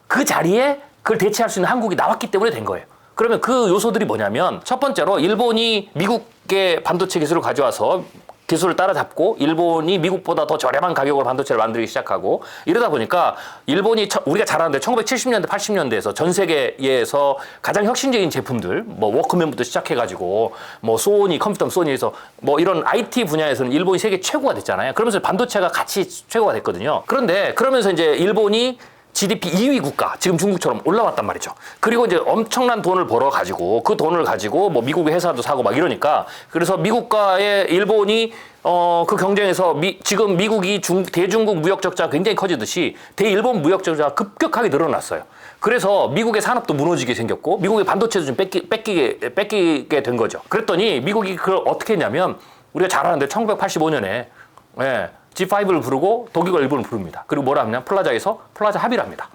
그 자리에 그걸 대체할 수 있는 한국이 나왔기 때문에 된 거예요. 그러면 그 요소들이 뭐냐면, 첫 번째로 일본이 미국의 반도체 기술을 가져와서 기술을 따라잡고, 일본이 미국보다 더 저렴한 가격으로 반도체를 만들기 시작하고, 이러다 보니까 일본이 우리가 잘 아는데 1970년대 80년대에서 전 세계에서 가장 혁신적인 제품들, 뭐 워크맨부터 시작해가지고 뭐 컴퓨터 소니에서 뭐 이런 IT 분야에서는 일본이 세계 최고가 됐잖아요. 그러면서 반도체가 같이 최고가 됐거든요. 그런데 그러면서 이제 일본이 GDP 2위 국가, 지금 중국처럼 올라왔단 말이죠. 그리고 이제 엄청난 돈을 벌어가지고 그 돈을 가지고 뭐 미국의 회사도 사고 막 이러니까, 그래서 미국과의 일본이 그 경쟁에서 지금 미국이 대중국 무역 적자가 굉장히 커지듯이 대일본 무역 적자가 급격하게 늘어났어요. 그래서 미국의 산업도 무너지게 생겼고 미국의 반도체도 좀 뺏기게 된 거죠. 그랬더니 미국이 그걸 어떻게 했냐면, 우리가 잘 아는데 1985년에 G5를 부르고 독일과 일본을 부릅니다. 그리고 뭐라 하냐? 플라자에서 플라자 합의를 합니다.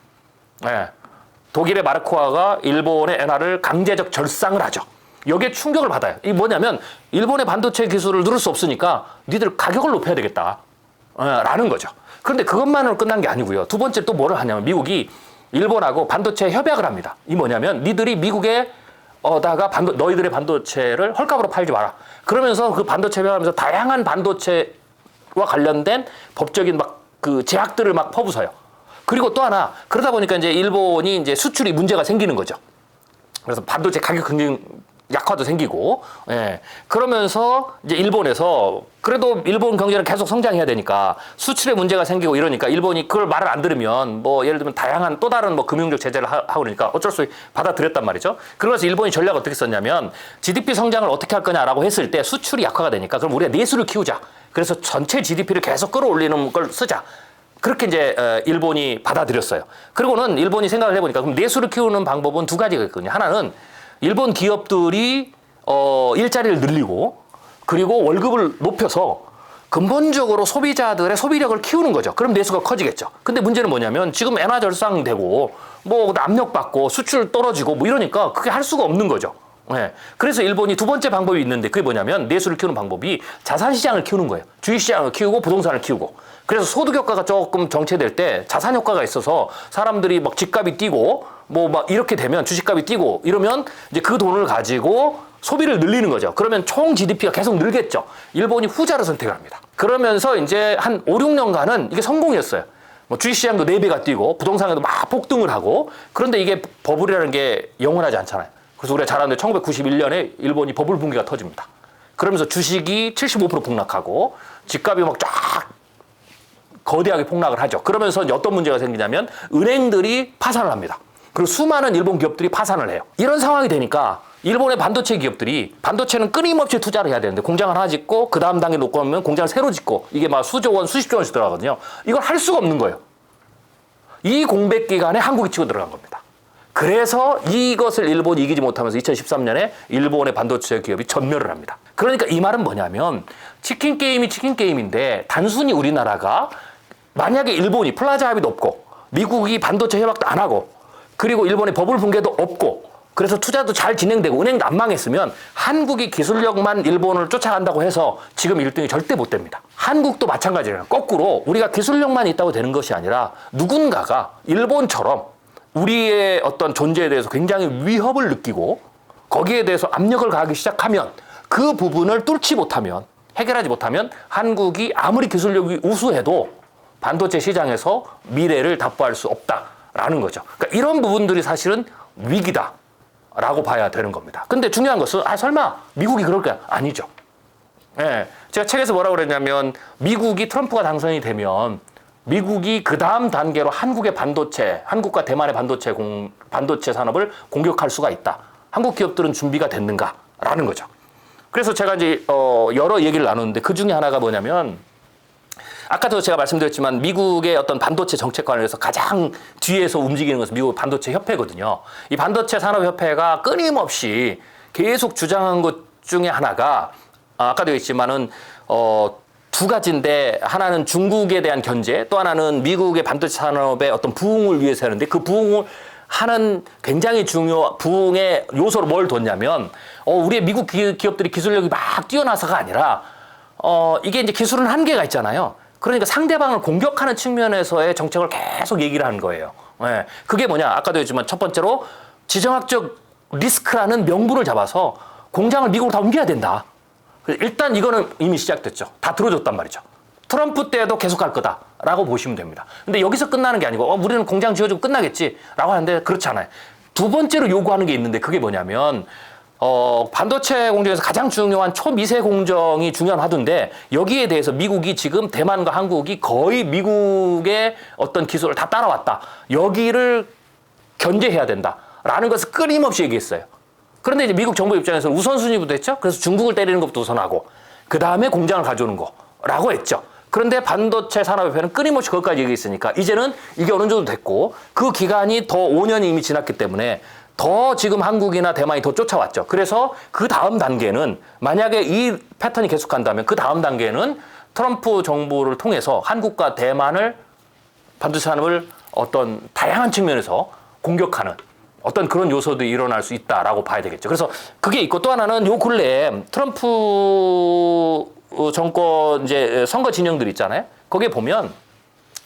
독일의 마르코아가 일본의 엔화를 강제적 절상을 하죠. 여기에 충격을 받아요. 이게 뭐냐면, 일본의 반도체 기술을 누를 수 없으니까 니들 가격을 높여야 되겠다 라는 거죠. 그런데 그것만으로 끝난 게 아니고요. 두 번째 또 뭐를 하냐면, 미국이 일본하고 반도체 협약을 합니다. 이 뭐냐면, 니들이 미국에 너희들의 반도체를 헐값으로 팔지 마라. 그러면서 그 반도체 협약하면서 다양한 반도체 와 관련된 법적인 제약들을 퍼부어요. 그리고 또 하나, 그러다 보니까 이제 일본이 이제 수출이 문제가 생기는 거죠. 그래서 반도체 가격 경쟁 약화도 생기고, 그러면서 이제 일본에서 그래도 일본 경제는 계속 성장해야 되니까 수출에 문제가 생기고 이러니까, 일본이 그걸 말을 안 들으면 뭐 예를 들면 다양한 또 다른 금융적 제재를 하고 그러니까 어쩔 수 없이 받아들였단 말이죠. 그러면서 일본이 전략을 어떻게 썼냐면, GDP 성장을 어떻게 할 거냐라고 했을 때 수출이 약화가 되니까 그럼 우리가 내수를 키우자. 그래서 전체 GDP를 계속 끌어올리는 걸 쓰자. 그렇게 이제 일본이 받아들였어요. 그리고는 일본이 생각을 해보니까, 그럼 내수를 키우는 방법은 두 가지가 있거든요. 하나는 일본 기업들이 일자리를 늘리고, 그리고 월급을 높여서 근본적으로 소비자들의 소비력을 키우는 거죠. 그럼 내수가 커지겠죠. 근데 문제는 뭐냐면, 지금 엔화 절상되고 뭐 압력받고 수출 떨어지고 뭐 이러니까 그게 할 수가 없는 거죠. 네. 그래서 일본이 두 번째 방법이 있는데 그게 뭐냐면 내수를 키우는 방법이 자산시장을 키우는 거예요. 주식시장을 키우고 부동산을 키우고. 그래서 소득 효과가 조금 정체될 때 자산 효과가 있어서 사람들이 막 집값이 뛰고 뭐 막 이렇게 되면 주식값이 뛰고 이러면 이제 그 돈을 가지고 소비를 늘리는 거죠. 그러면 총 GDP가 계속 늘겠죠. 일본이 후자를 선택을 합니다. 그러면서 이제 한 5, 6년간은 이게 성공이었어요. 뭐 주식시장도 4배가 뛰고 부동산에도 막 폭등을 하고 그런데 이게 버블이라는 게 영원하지 않잖아요. 그래서 우리가 잘 아는데 1991년에 일본이 버블 붕괴가 터집니다. 그러면서 주식이 75% 폭락하고 집값이 막 쫙 거대하게 폭락을 하죠. 그러면서 이제 어떤 문제가 생기냐면 은행들이 파산을 합니다. 그리고 수많은 일본 기업들이 파산을 해요. 이런 상황이 되니까 일본의 반도체 기업들이 반도체는 끊임없이 투자를 해야 되는데 공장을 하나 짓고 그 다음 단계 놓고 하면 공장을 새로 짓고 이게 막 수조 원, 수십조 원씩 들어가거든요. 이걸 할 수가 없는 거예요. 이 공백 기간에 한국이 치고 들어간 겁니다. 그래서 이것을 일본이 이기지 못하면서 2013년에 일본의 반도체 기업이 전멸을 합니다. 그러니까 이 말은 뭐냐면 치킨 게임이 치킨 게임인데 단순히 우리나라가 만약에 일본이 플라자 합의도 없고 미국이 반도체 협약도 안 하고 그리고 일본의 버블 붕괴도 없고 그래서 투자도 잘 진행되고 은행도 안 망했으면 한국이 기술력만 일본을 쫓아간다고 해서 지금 1등이 절대 못 됩니다. 한국도 마찬가지예요. 거꾸로 우리가 기술력만 있다고 되는 것이 아니라 누군가가 일본처럼 우리의 어떤 존재에 대해서 굉장히 위협을 느끼고 거기에 대해서 압력을 가하기 시작하면 그 부분을 뚫지 못하면 해결하지 못하면 한국이 아무리 기술력이 우수해도 반도체 시장에서 미래를 답보할 수 없다라는 거죠. 그러니까 이런 부분들이 사실은 위기다라고 봐야 되는 겁니다. 근데 중요한 것은 설마 미국이 그럴까요? 아니죠. 예, 제가 책에서 뭐라고 그랬냐면 미국이 트럼프가 당선이 되면 미국이 그 다음 단계로 한국의 반도체, 한국과 대만의 반도체 산업을 공격할 수가 있다. 한국 기업들은 준비가 됐는가라는 거죠. 그래서 제가 이제 여러 얘기를 나누는데 그 중에 하나가 뭐냐면 아까도 제가 말씀드렸지만 미국의 어떤 반도체 정책 관련해서 가장 뒤에서 움직이는 것은 미국 반도체 협회거든요. 이 반도체 산업협회가 끊임없이 계속 주장한 것 중에 하나가 아까도 얘기했지만은 두 가지인데 하나는 중국에 대한 견제, 또 하나는 미국의 반도체 산업의 어떤 부흥을 위해서 하는데 그 부흥을 하는 굉장히 중요한 부흥의 요소로 뭘 뒀냐면 우리의 미국 기업들이 기술력이 막 뛰어나서가 아니라 이게 이제 기술은 한계가 있잖아요. 그러니까 상대방을 공격하는 측면에서의 정책을 계속 얘기를 하는 거예요. 예. 그게 뭐냐? 아까도 했지만 첫 번째로 지정학적 리스크라는 명분을 잡아서 공장을 미국으로 다 옮겨야 된다. 일단 이거는 이미 시작됐죠. 다 들어줬단 말이죠. 트럼프 때도 계속 할 거다라고 보시면 됩니다. 근데 여기서 끝나는 게 아니고 우리는 공장 지어주고 끝나겠지라고 하는데 그렇지 않아요. 두 번째로 요구하는 게 있는데 그게 뭐냐면 반도체 공정에서 가장 중요한 초미세 공정이 중요하던데 여기에 대해서 미국이 지금 대만과 한국이 거의 미국의 어떤 기술을 다 따라왔다. 여기를 견제해야 된다라는 것을 끊임없이 얘기했어요. 그런데 이제 미국 정부 입장에서는 우선순위부터 했죠. 그래서 중국을 때리는 것부터 우선하고 그 다음에 공장을 가져오는 거라고 했죠. 그런데 반도체 산업협회는 끊임없이 거기까지 얘기했으니까 이제는 이게 어느 정도 됐고 그 기간이 더 5년이 이미 지났기 때문에 더 지금 한국이나 대만이 더 쫓아왔죠. 그래서 그 다음 단계는 만약에 이 패턴이 계속한다면 그 다음 단계는 트럼프 정부를 통해서 한국과 대만을 반도체 산업을 어떤 다양한 측면에서 공격하는 어떤 그런 요소도 일어날 수 있다라고 봐야 되겠죠. 그래서 그게 있고 또 하나는 요 근래에 트럼프 정권 이제 선거 진영들 있잖아요. 거기에 보면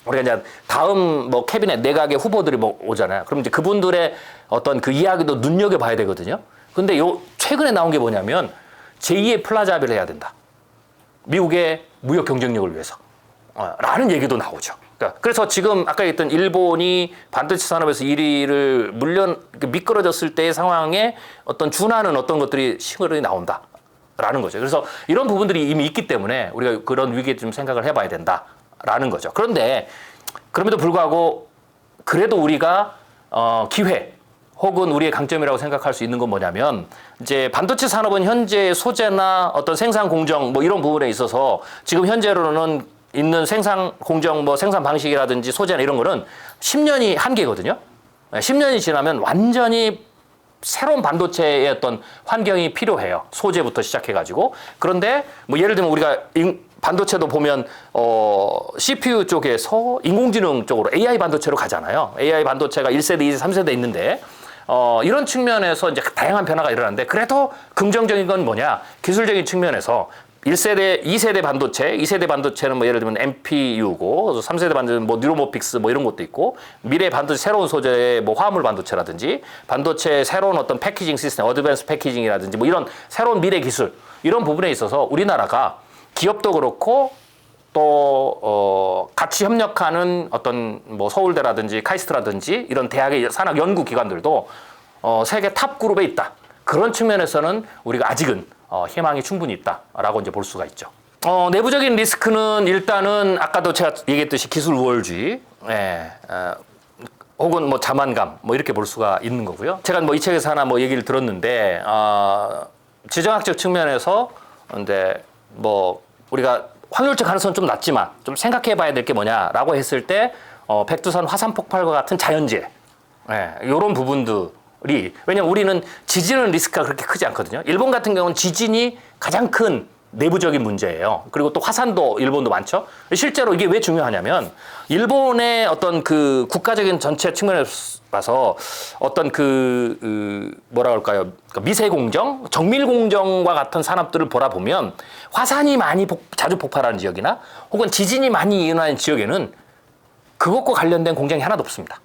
우리가 이제 다음 뭐 캐비넷 내각의 후보들이 뭐 오잖아요. 그럼 이제 그분들의 어떤 그 이야기도 눈여겨봐야 되거든요. 근데 요 최근에 나온 게 뭐냐면 제2의 플라자 합의를 해야 된다. 미국의 무역 경쟁력을 위해서. 라는 얘기도 나오죠. 그래서 지금 아까 얘기했던 일본이 반도체 산업에서 1위를 미끄러졌을 때의 상황에 어떤 준하는 어떤 것들이 시그널이 나온다라는 거죠. 그래서 이런 부분들이 이미 있기 때문에 우리가 그런 위기에 좀 생각을 해봐야 된다라는 거죠. 그런데 그럼에도 불구하고 그래도 우리가 기회 혹은 우리의 강점이라고 생각할 수 있는 건 뭐냐면 이제 반도체 산업은 현재 소재나 어떤 생산 공정 뭐 이런 부분에 있어서 지금 현재로는 있는 생산 공정 뭐 생산 방식이라든지 소재나 이런 거는 10년이 한계거든요. 10년이 지나면 완전히 새로운 반도체의 어떤 환경이 필요해요. 소재부터 시작해가지고. 그런데 뭐 예를 들면 우리가 반도체도 보면 CPU 쪽에서 인공지능 쪽으로 AI 반도체로 가잖아요. AI 반도체가 1세대, 2세대, 3세대 있는데 이런 측면에서 이제 다양한 변화가 일어나는데 그래도 긍정적인 건 뭐냐? 기술적인 측면에서 1세대, 2세대 반도체, 2세대 반도체는 뭐 예를 들면 MPU고, 3세대 반도체는 뭐 뉴로모픽스 뭐 이런 것도 있고, 미래 반도체 새로운 소재의 뭐 화물 반도체라든지, 반도체 새로운 어떤 패키징 시스템, 어드밴스 패키징이라든지 뭐 이런 새로운 미래 기술, 이런 부분에 있어서 우리나라가 기업도 그렇고, 또, 같이 협력하는 어떤 뭐 서울대라든지 카이스트라든지 이런 대학의 산학 연구 기관들도 세계 탑 그룹에 있다. 그런 측면에서는 우리가 아직은 희망이 충분히 있다라고 이제 볼 수가 있죠. 내부적인 리스크는 일단은 아까도 제가 얘기했듯이 기술 우월주의, 혹은 뭐 자만감, 뭐 이렇게 볼 수가 있는 거고요. 제가 뭐 이 책에서 하나 뭐 얘기를 들었는데, 지정학적 측면에서 근데 뭐 우리가 확률적 가능성은 좀 낮지만 좀 생각해 봐야 될 게 뭐냐라고 했을 때, 백두산 화산 폭발과 같은 자연재해, 이런 부분들이, 왜냐면 우리는 지진은 리스크가 그렇게 크지 않거든요. 일본 같은 경우는 지진이 가장 큰 내부적인 문제예요. 그리고 또 화산도 일본도 많죠. 실제로 이게 왜 중요하냐면 일본의 어떤 그 국가적인 전체 측면에서 봐서 어떤 뭐라 그럴까요? 미세 공정, 정밀 공정과 같은 산업들을 보라보면 화산이 많이 자주 폭발하는 지역이나 혹은 지진이 많이 일어나는 지역에는 그것과 관련된 공장이 하나도 없습니다.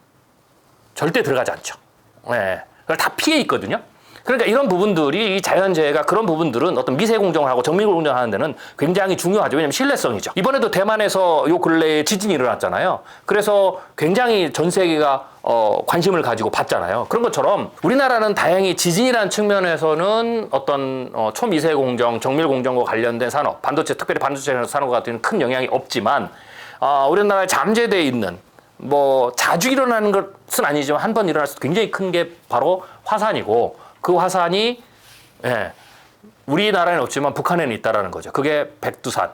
절대 들어가지 않죠. 그걸 다 피해 있거든요. 그러니까 이런 부분들이, 이 자연재해가, 그런 부분들은 어떤 미세 공정을 하고 정밀 공정을 하는 데는 굉장히 중요하죠. 왜냐하면 신뢰성이죠. 이번에도 대만에서 요 근래에 지진이 일어났잖아요. 그래서 굉장히 전 세계가 관심을 가지고 봤잖아요. 그런 것처럼 우리나라는 다행히 지진이라는 측면에서는 어떤 초미세 공정, 정밀 공정과 관련된 산업, 반도체, 특별히 반도체 산업과 같은 큰 영향이 없지만, 우리나라에 잠재되어 있는, 뭐 자주 일어나는 것은 아니지만 한 번 일어날 수 굉장히 큰 게 바로 화산이고, 그 화산이 우리나라에는 없지만 북한에는 있다라는 거죠. 그게 백두산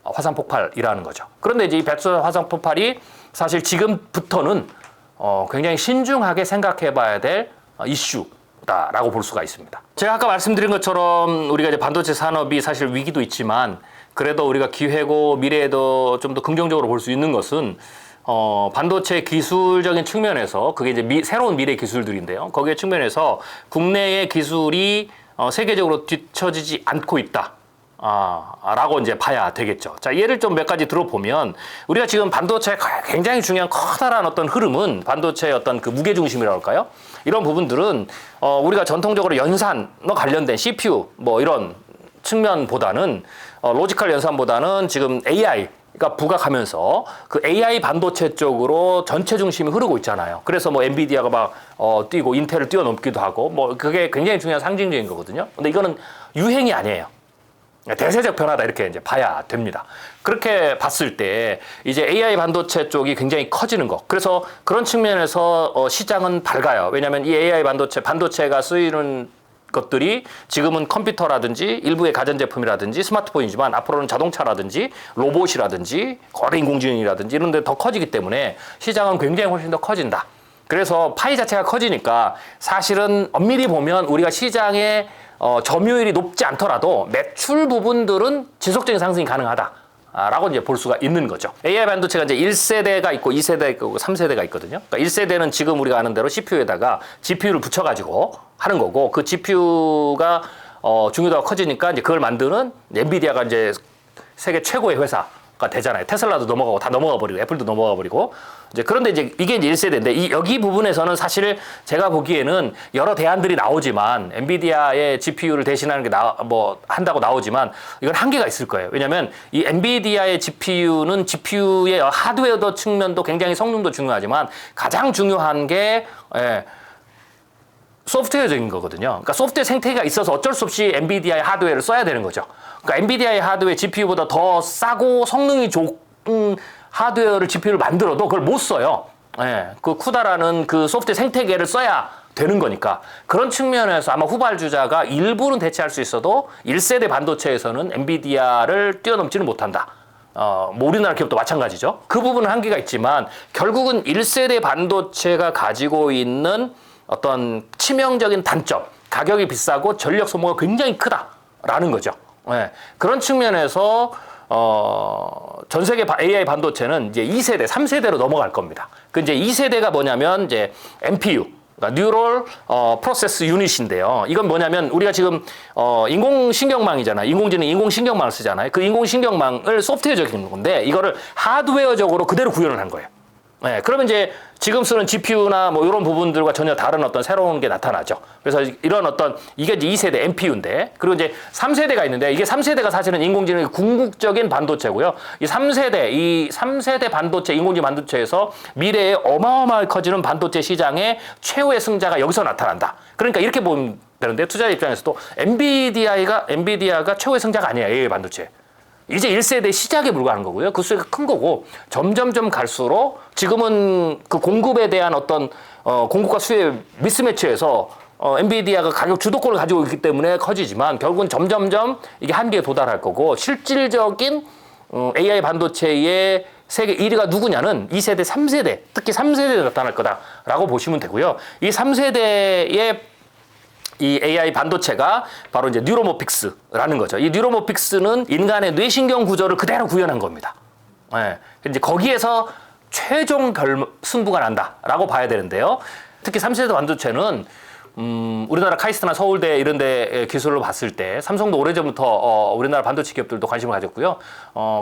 화산 폭발이라는 거죠. 그런데 이제 이 백두산 화산 폭발이 사실 지금부터는 굉장히 신중하게 생각해 봐야 될 이슈다라고 볼 수가 있습니다. 제가 아까 말씀드린 것처럼 우리가 이제 반도체 산업이 사실 위기도 있지만 그래도 우리가 기회고 미래에도 좀 더 긍정적으로 볼 수 있는 것은 반도체 기술적인 측면에서 그게 이제 새로운 미래 기술들인데요. 거기에 측면에서 국내의 기술이 세계적으로 뒤처지지 않고 있다. 라고 이제 봐야 되겠죠. 자, 예를 좀 몇 가지 들어보면 우리가 지금 반도체의 굉장히 중요한 커다란 어떤 흐름은 반도체의 어떤 그 무게중심이라고 할까요? 이런 부분들은 우리가 전통적으로 연산과 관련된 CPU 뭐 이런 측면보다는 로지컬 연산보다는 지금 AI가 부각하면서 그 AI 반도체 쪽으로 전체 중심이 흐르고 있잖아요. 그래서 뭐 엔비디아가 막 뛰고 인텔을 뛰어넘기도 하고 뭐 그게 굉장히 중요한 상징적인 거거든요. 근데 이거는 유행이 아니에요. 대세적 변화다 이렇게 이제 봐야 됩니다. 그렇게 봤을 때 이제 AI 반도체 쪽이 굉장히 커지는 거. 그래서 그런 측면에서 시장은 밝아요. 왜냐하면 이 AI 반도체가 쓰이는 것들이 지금은 컴퓨터라든지 일부의 가전제품이라든지 스마트폰이지만 앞으로는 자동차라든지 로봇이라든지 거래 인공지능이라든지 이런 데 더 커지기 때문에 시장은 굉장히 훨씬 더 커진다. 그래서 파이 자체가 커지니까 사실은 엄밀히 보면 우리가 시장의 점유율이 높지 않더라도 매출 부분들은 지속적인 상승이 가능하다. 라고 이제 볼 수가 있는 거죠. AI 반도체가 이제 1세대가 있고 2세대가 있고 3세대가 있거든요. 그러니까 1세대는 지금 우리가 아는 대로 CPU에다가 GPU를 붙여가지고 하는 거고 그 GPU가 중요도가 커지니까 이제 그걸 만드는 엔비디아가 이제 세계 최고의 회사가 되잖아요. 테슬라도 넘어가고 다 넘어가 버리고 애플도 넘어가 버리고 이제 그런데 이제 이게 이제 1세대인데 여기 부분에서는 사실 제가 보기에는 여러 대안들이 나오지만 엔비디아의 GPU를 대신하는 게 한다고 나오지만 이건 한계가 있을 거예요. 왜냐하면 이 엔비디아의 GPU는 GPU의 하드웨어 측면도 굉장히 성능도 중요하지만 가장 중요한 게 소프트웨어적인 거거든요. 그러니까 소프트웨어 생태계가 있어서 어쩔 수 없이 엔비디아의 하드웨어를 써야 되는 거죠. 그러니까 엔비디아의 하드웨어 GPU보다 더 싸고 성능이 좋은 하드웨어를 GPU를 만들어도 그걸 못 써요. 그 쿠다라는 그 소프트웨어 생태계를 써야 되는 거니까 그런 측면에서 아마 후발주자가 일부는 대체할 수 있어도 1세대 반도체에서는 엔비디아를 뛰어넘지는 못한다. 뭐 우리나라 기업도 마찬가지죠. 그 부분은 한계가 있지만 결국은 1세대 반도체가 가지고 있는 어떤 치명적인 단점, 가격이 비싸고 전력 소모가 굉장히 크다라는 거죠. 그런 측면에서 전 세계 AI 반도체는 이제 2세대, 3세대로 넘어갈 겁니다. 그 이제 2세대가 뭐냐면 이제 MPU, 그러니까 뉴럴 프로세스 유닛인데요. 이건 뭐냐면 우리가 지금 인공신경망이잖아요. 인공지능 인공신경망을 쓰잖아요. 그 인공신경망을 소프트웨어적인 건데 이거를 하드웨어적으로 그대로 구현을 한 거예요. 네, 그러면 이제 지금 쓰는 GPU나 뭐 이런 부분들과 전혀 다른 어떤 새로운 게 나타나죠. 그래서 이런 어떤 이게 이제 2세대 NPU인데 그리고 이제 3세대가 있는데 이게 3세대가 사실은 인공지능의 궁극적인 반도체고요. 이 3세대 반도체 인공지능 반도체에서 미래에 어마어마하게 커지는 반도체 시장의 최후의 승자가 여기서 나타난다. 그러니까 이렇게 보면 되는데 투자자 입장에서도 엔비디아가 최후의 승자가 아니에요. AI 반도체. 이제 1세대 시작에 불과한 거고요. 그 수가 큰 거고 점점점 갈수록 지금은 그 공급에 대한 어떤 공급과 수요의 미스매치에서 엔비디아가 가격 주도권을 가지고 있기 때문에 커지지만 결국은 점점점 이게 한계에 도달할 거고 실질적인 AI 반도체의 세계 1위가 누구냐는 2세대, 3세대, 특히 3세대에 나타날 거다라고 보시면 되고요. 이 3세대의 이 AI 반도체가 바로 이제 뉴로모픽스라는 거죠. 이 뉴로모픽스는 인간의 뇌신경 구조를 그대로 구현한 겁니다. 네. 이제 거기에서 최종 승부가 난다라고 봐야 되는데요. 특히 3세대 반도체는 우리나라 카이스트나 서울대 이런 데 기술로 봤을 때 삼성도 오래전부터 우리나라 반도체 기업들도 관심을 가졌고요.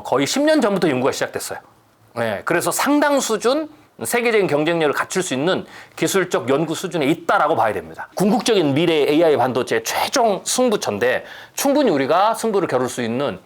거의 10년 전부터 연구가 시작됐어요. 네. 그래서 상당 수준 세계적인 경쟁력을 갖출 수 있는 기술적 연구 수준에 있다라고 봐야 됩니다. 궁극적인 미래의 AI 반도체 최종 승부처인데 충분히 우리가 승부를 겨룰 수 있는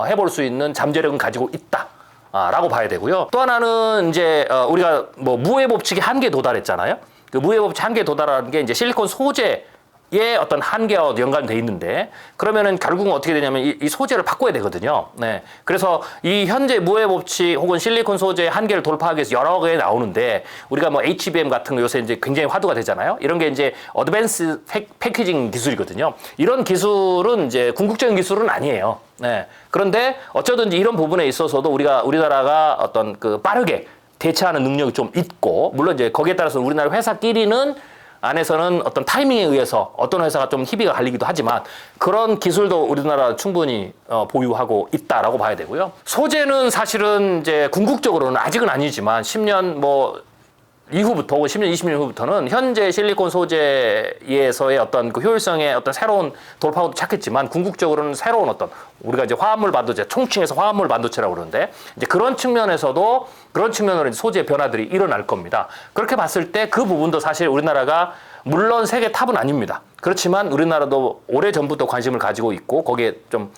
해볼 수 있는 잠재력은 가지고 있다라고 봐야 되고요. 또 하나는 이제 우리가 뭐 무해 법칙의 한계에 도달했잖아요. 그 무해 법칙 한계에 도달하는 게 이제 실리콘 소재 의 어떤 한계와 연관돼 있는데 그러면은 결국은 어떻게 되냐면 이 소재를 바꿔야 되거든요. 네. 그래서 이 현재 무해 법칙 혹은 실리콘 소재의 한계를 돌파하기 위해서 여러 개 나오는데 우리가 뭐 HBM 같은 거 요새 이제 굉장히 화두가 되잖아요. 이런 게 이제 어드밴스 패키징 기술이거든요. 이런 기술은 이제 궁극적인 기술은 아니에요. 네. 그런데 어쩌든지 이런 부분에 있어서도 우리나라가 어떤 그 빠르게 대처하는 능력이 좀 있고 물론 이제 거기에 따라서 우리나라 회사끼리는 안에서는 어떤 타이밍에 의해서 어떤 회사가 좀 희비가 갈리기도 하지만 그런 기술도 우리나라 충분히 보유하고 있다라고 봐야 되고요. 소재는 사실은 이제 궁극적으로는 아직은 아니지만 10년 뭐 이후부터 10년, 20년 후부터는 현재 실리콘 소재에서의 어떤 그 효율성의 어떤 새로운 돌파구도 찾겠지만 궁극적으로는 새로운 어떤 우리가 이제 화합물 반도체, 총칭해서 화합물 반도체라고 그러는데 이제 그런 측면에서도 그런 측면으로 이제 소재 변화들이 일어날 겁니다. 그렇게 봤을 때 그 부분도 사실 우리나라가 물론 세계 탑은 아닙니다. 그렇지만 우리나라도 오래전부터 관심을 가지고 있고 거기에 좀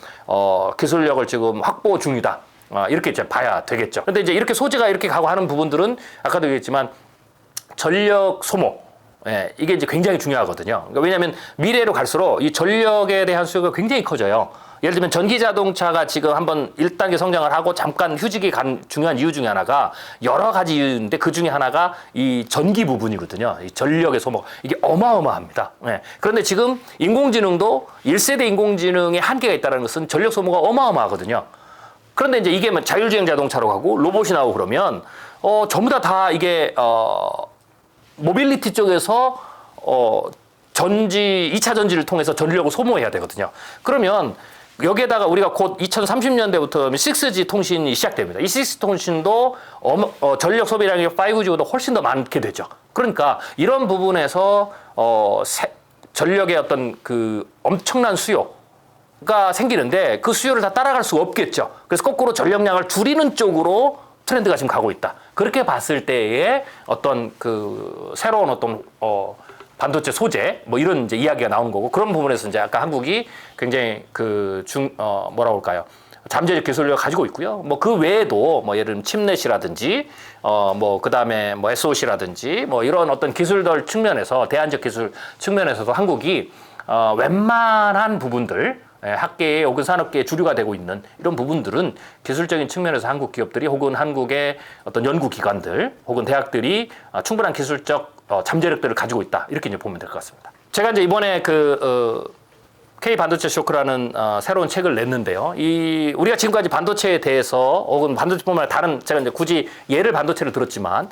기술력을 지금 확보 중이다. 이렇게 이제 봐야 되겠죠. 근데 이제 이렇게 소재가 이렇게 가고 하는 부분들은 아까도 얘기했지만 전력 소모, 이게 이제 굉장히 중요하거든요. 그러니까 왜냐하면 미래로 갈수록 이 전력에 대한 수요가 굉장히 커져요. 예를 들면 전기 자동차가 지금 한번 1단계 성장을 하고 잠깐 휴직이 간 중요한 이유 중에 하나가 여러 가지 이유인데 그 중에 하나가 이 전기 부분이거든요. 이 전력의 소모 이게 어마어마합니다. 그런데 지금 인공지능도 1세대 인공지능의 한계가 있다는 것은 전력 소모가 어마어마하거든요. 그런데 이제 이게 뭐 자율주행 자동차로 가고 로봇이 나오고 그러면 전부 다 이게 모빌리티 쪽에서 2차 전지를 통해서 전력을 소모해야 되거든요. 그러면 여기에다가 우리가 곧 2030년대부터 6G 통신이 시작됩니다. 이 6G 통신도 전력 소비량이 5G보다 훨씬 더 많게 되죠. 그러니까 이런 부분에서 전력의 어떤 그 엄청난 수요가 생기는데 그 수요를 다 따라갈 수가 없겠죠. 그래서 거꾸로 전력량을 줄이는 쪽으로 트렌드가 지금 가고 있다. 그렇게 봤을 때의 어떤 그 새로운 어떤 반도체 소재 뭐 이런 이제 이야기가 나오는 거고 그런 부분에서 이제 아까 한국이 굉장히 뭐라고 할까요? 잠재적 기술력을 가지고 있고요. 뭐 그 외에도 뭐 예를 들면 칩넷이라든지 뭐 그다음에 뭐 SOC라든지 뭐 이런 어떤 기술들 측면에서 대안적 기술 측면에서도 한국이 웬만한 부분들 학계에 혹은 산업계에 주류가 되고 있는 이런 부분들은 기술적인 측면에서 한국 기업들이 혹은 한국의 어떤 연구기관들 혹은 대학들이 충분한 기술적 잠재력들을 가지고 있다. 이렇게 이제 보면 될 것 같습니다. 제가 이제 이번에 K 반도체 쇼크라는 새로운 책을 냈는데요. 우리가 지금까지 반도체에 대해서 혹은 반도체뿐만 아니라 다른 제가 이제 굳이 예를 반도체를 들었지만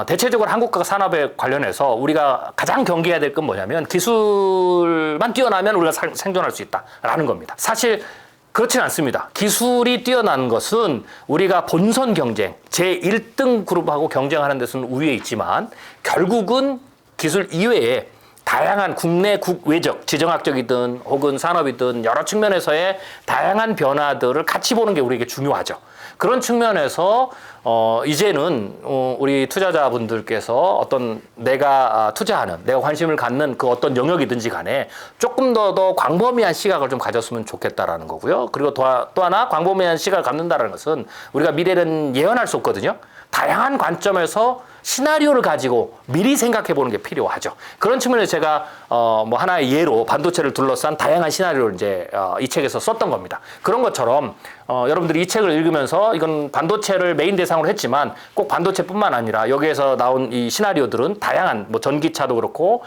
대체적으로 한국과 산업에 관련해서 우리가 가장 경계해야 될 건 뭐냐면 기술만 뛰어나면 우리가 생존할 수 있다라는 겁니다. 사실 그렇지는 않습니다. 기술이 뛰어난 것은 우리가 본선 경쟁, 제1등 그룹하고 경쟁하는 데서는 우위에 있지만 결국은 기술 이외에 다양한 국내 국외적, 지정학적이든 혹은 산업이든 여러 측면에서의 다양한 변화들을 같이 보는 게 우리에게 중요하죠. 그런 측면에서 이제는 우리 투자자분들께서 어떤 내가 투자하는, 내가 관심을 갖는 그 어떤 영역이든지 간에 조금 더 광범위한 시각을 좀 가졌으면 좋겠다라는 거고요. 그리고 또 하나 광범위한 시각을 갖는다는 것은 우리가 미래는 예언할 수 없거든요. 다양한 관점에서 시나리오를 가지고 미리 생각해 보는 게 필요하죠. 그런 측면에서 제가 뭐 하나의 예로 반도체를 둘러싼 다양한 시나리오를 이제 이 책에서 썼던 겁니다. 그런 것처럼 여러분들이 이 책을 읽으면서 이건 반도체를 메인 대상으로 했지만 꼭 반도체뿐만 아니라 여기에서 나온 이 시나리오들은 다양한 뭐 전기차도 그렇고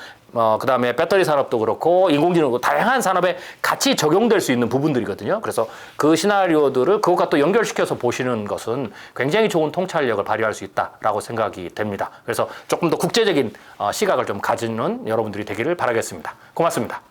그다음에 배터리 산업도 그렇고 인공지능도 다양한 산업에 같이 적용될 수 있는 부분들이거든요. 그래서 그 시나리오들을 그것과 또 연결시켜서 보시는 것은 굉장히 좋은 통찰력을 발휘할 수 있다라고 생각이 됩니다. 그래서 조금 더 국제적인 시각을 좀 가지는 여러분들이 되기를 바라겠습니다. 고맙습니다.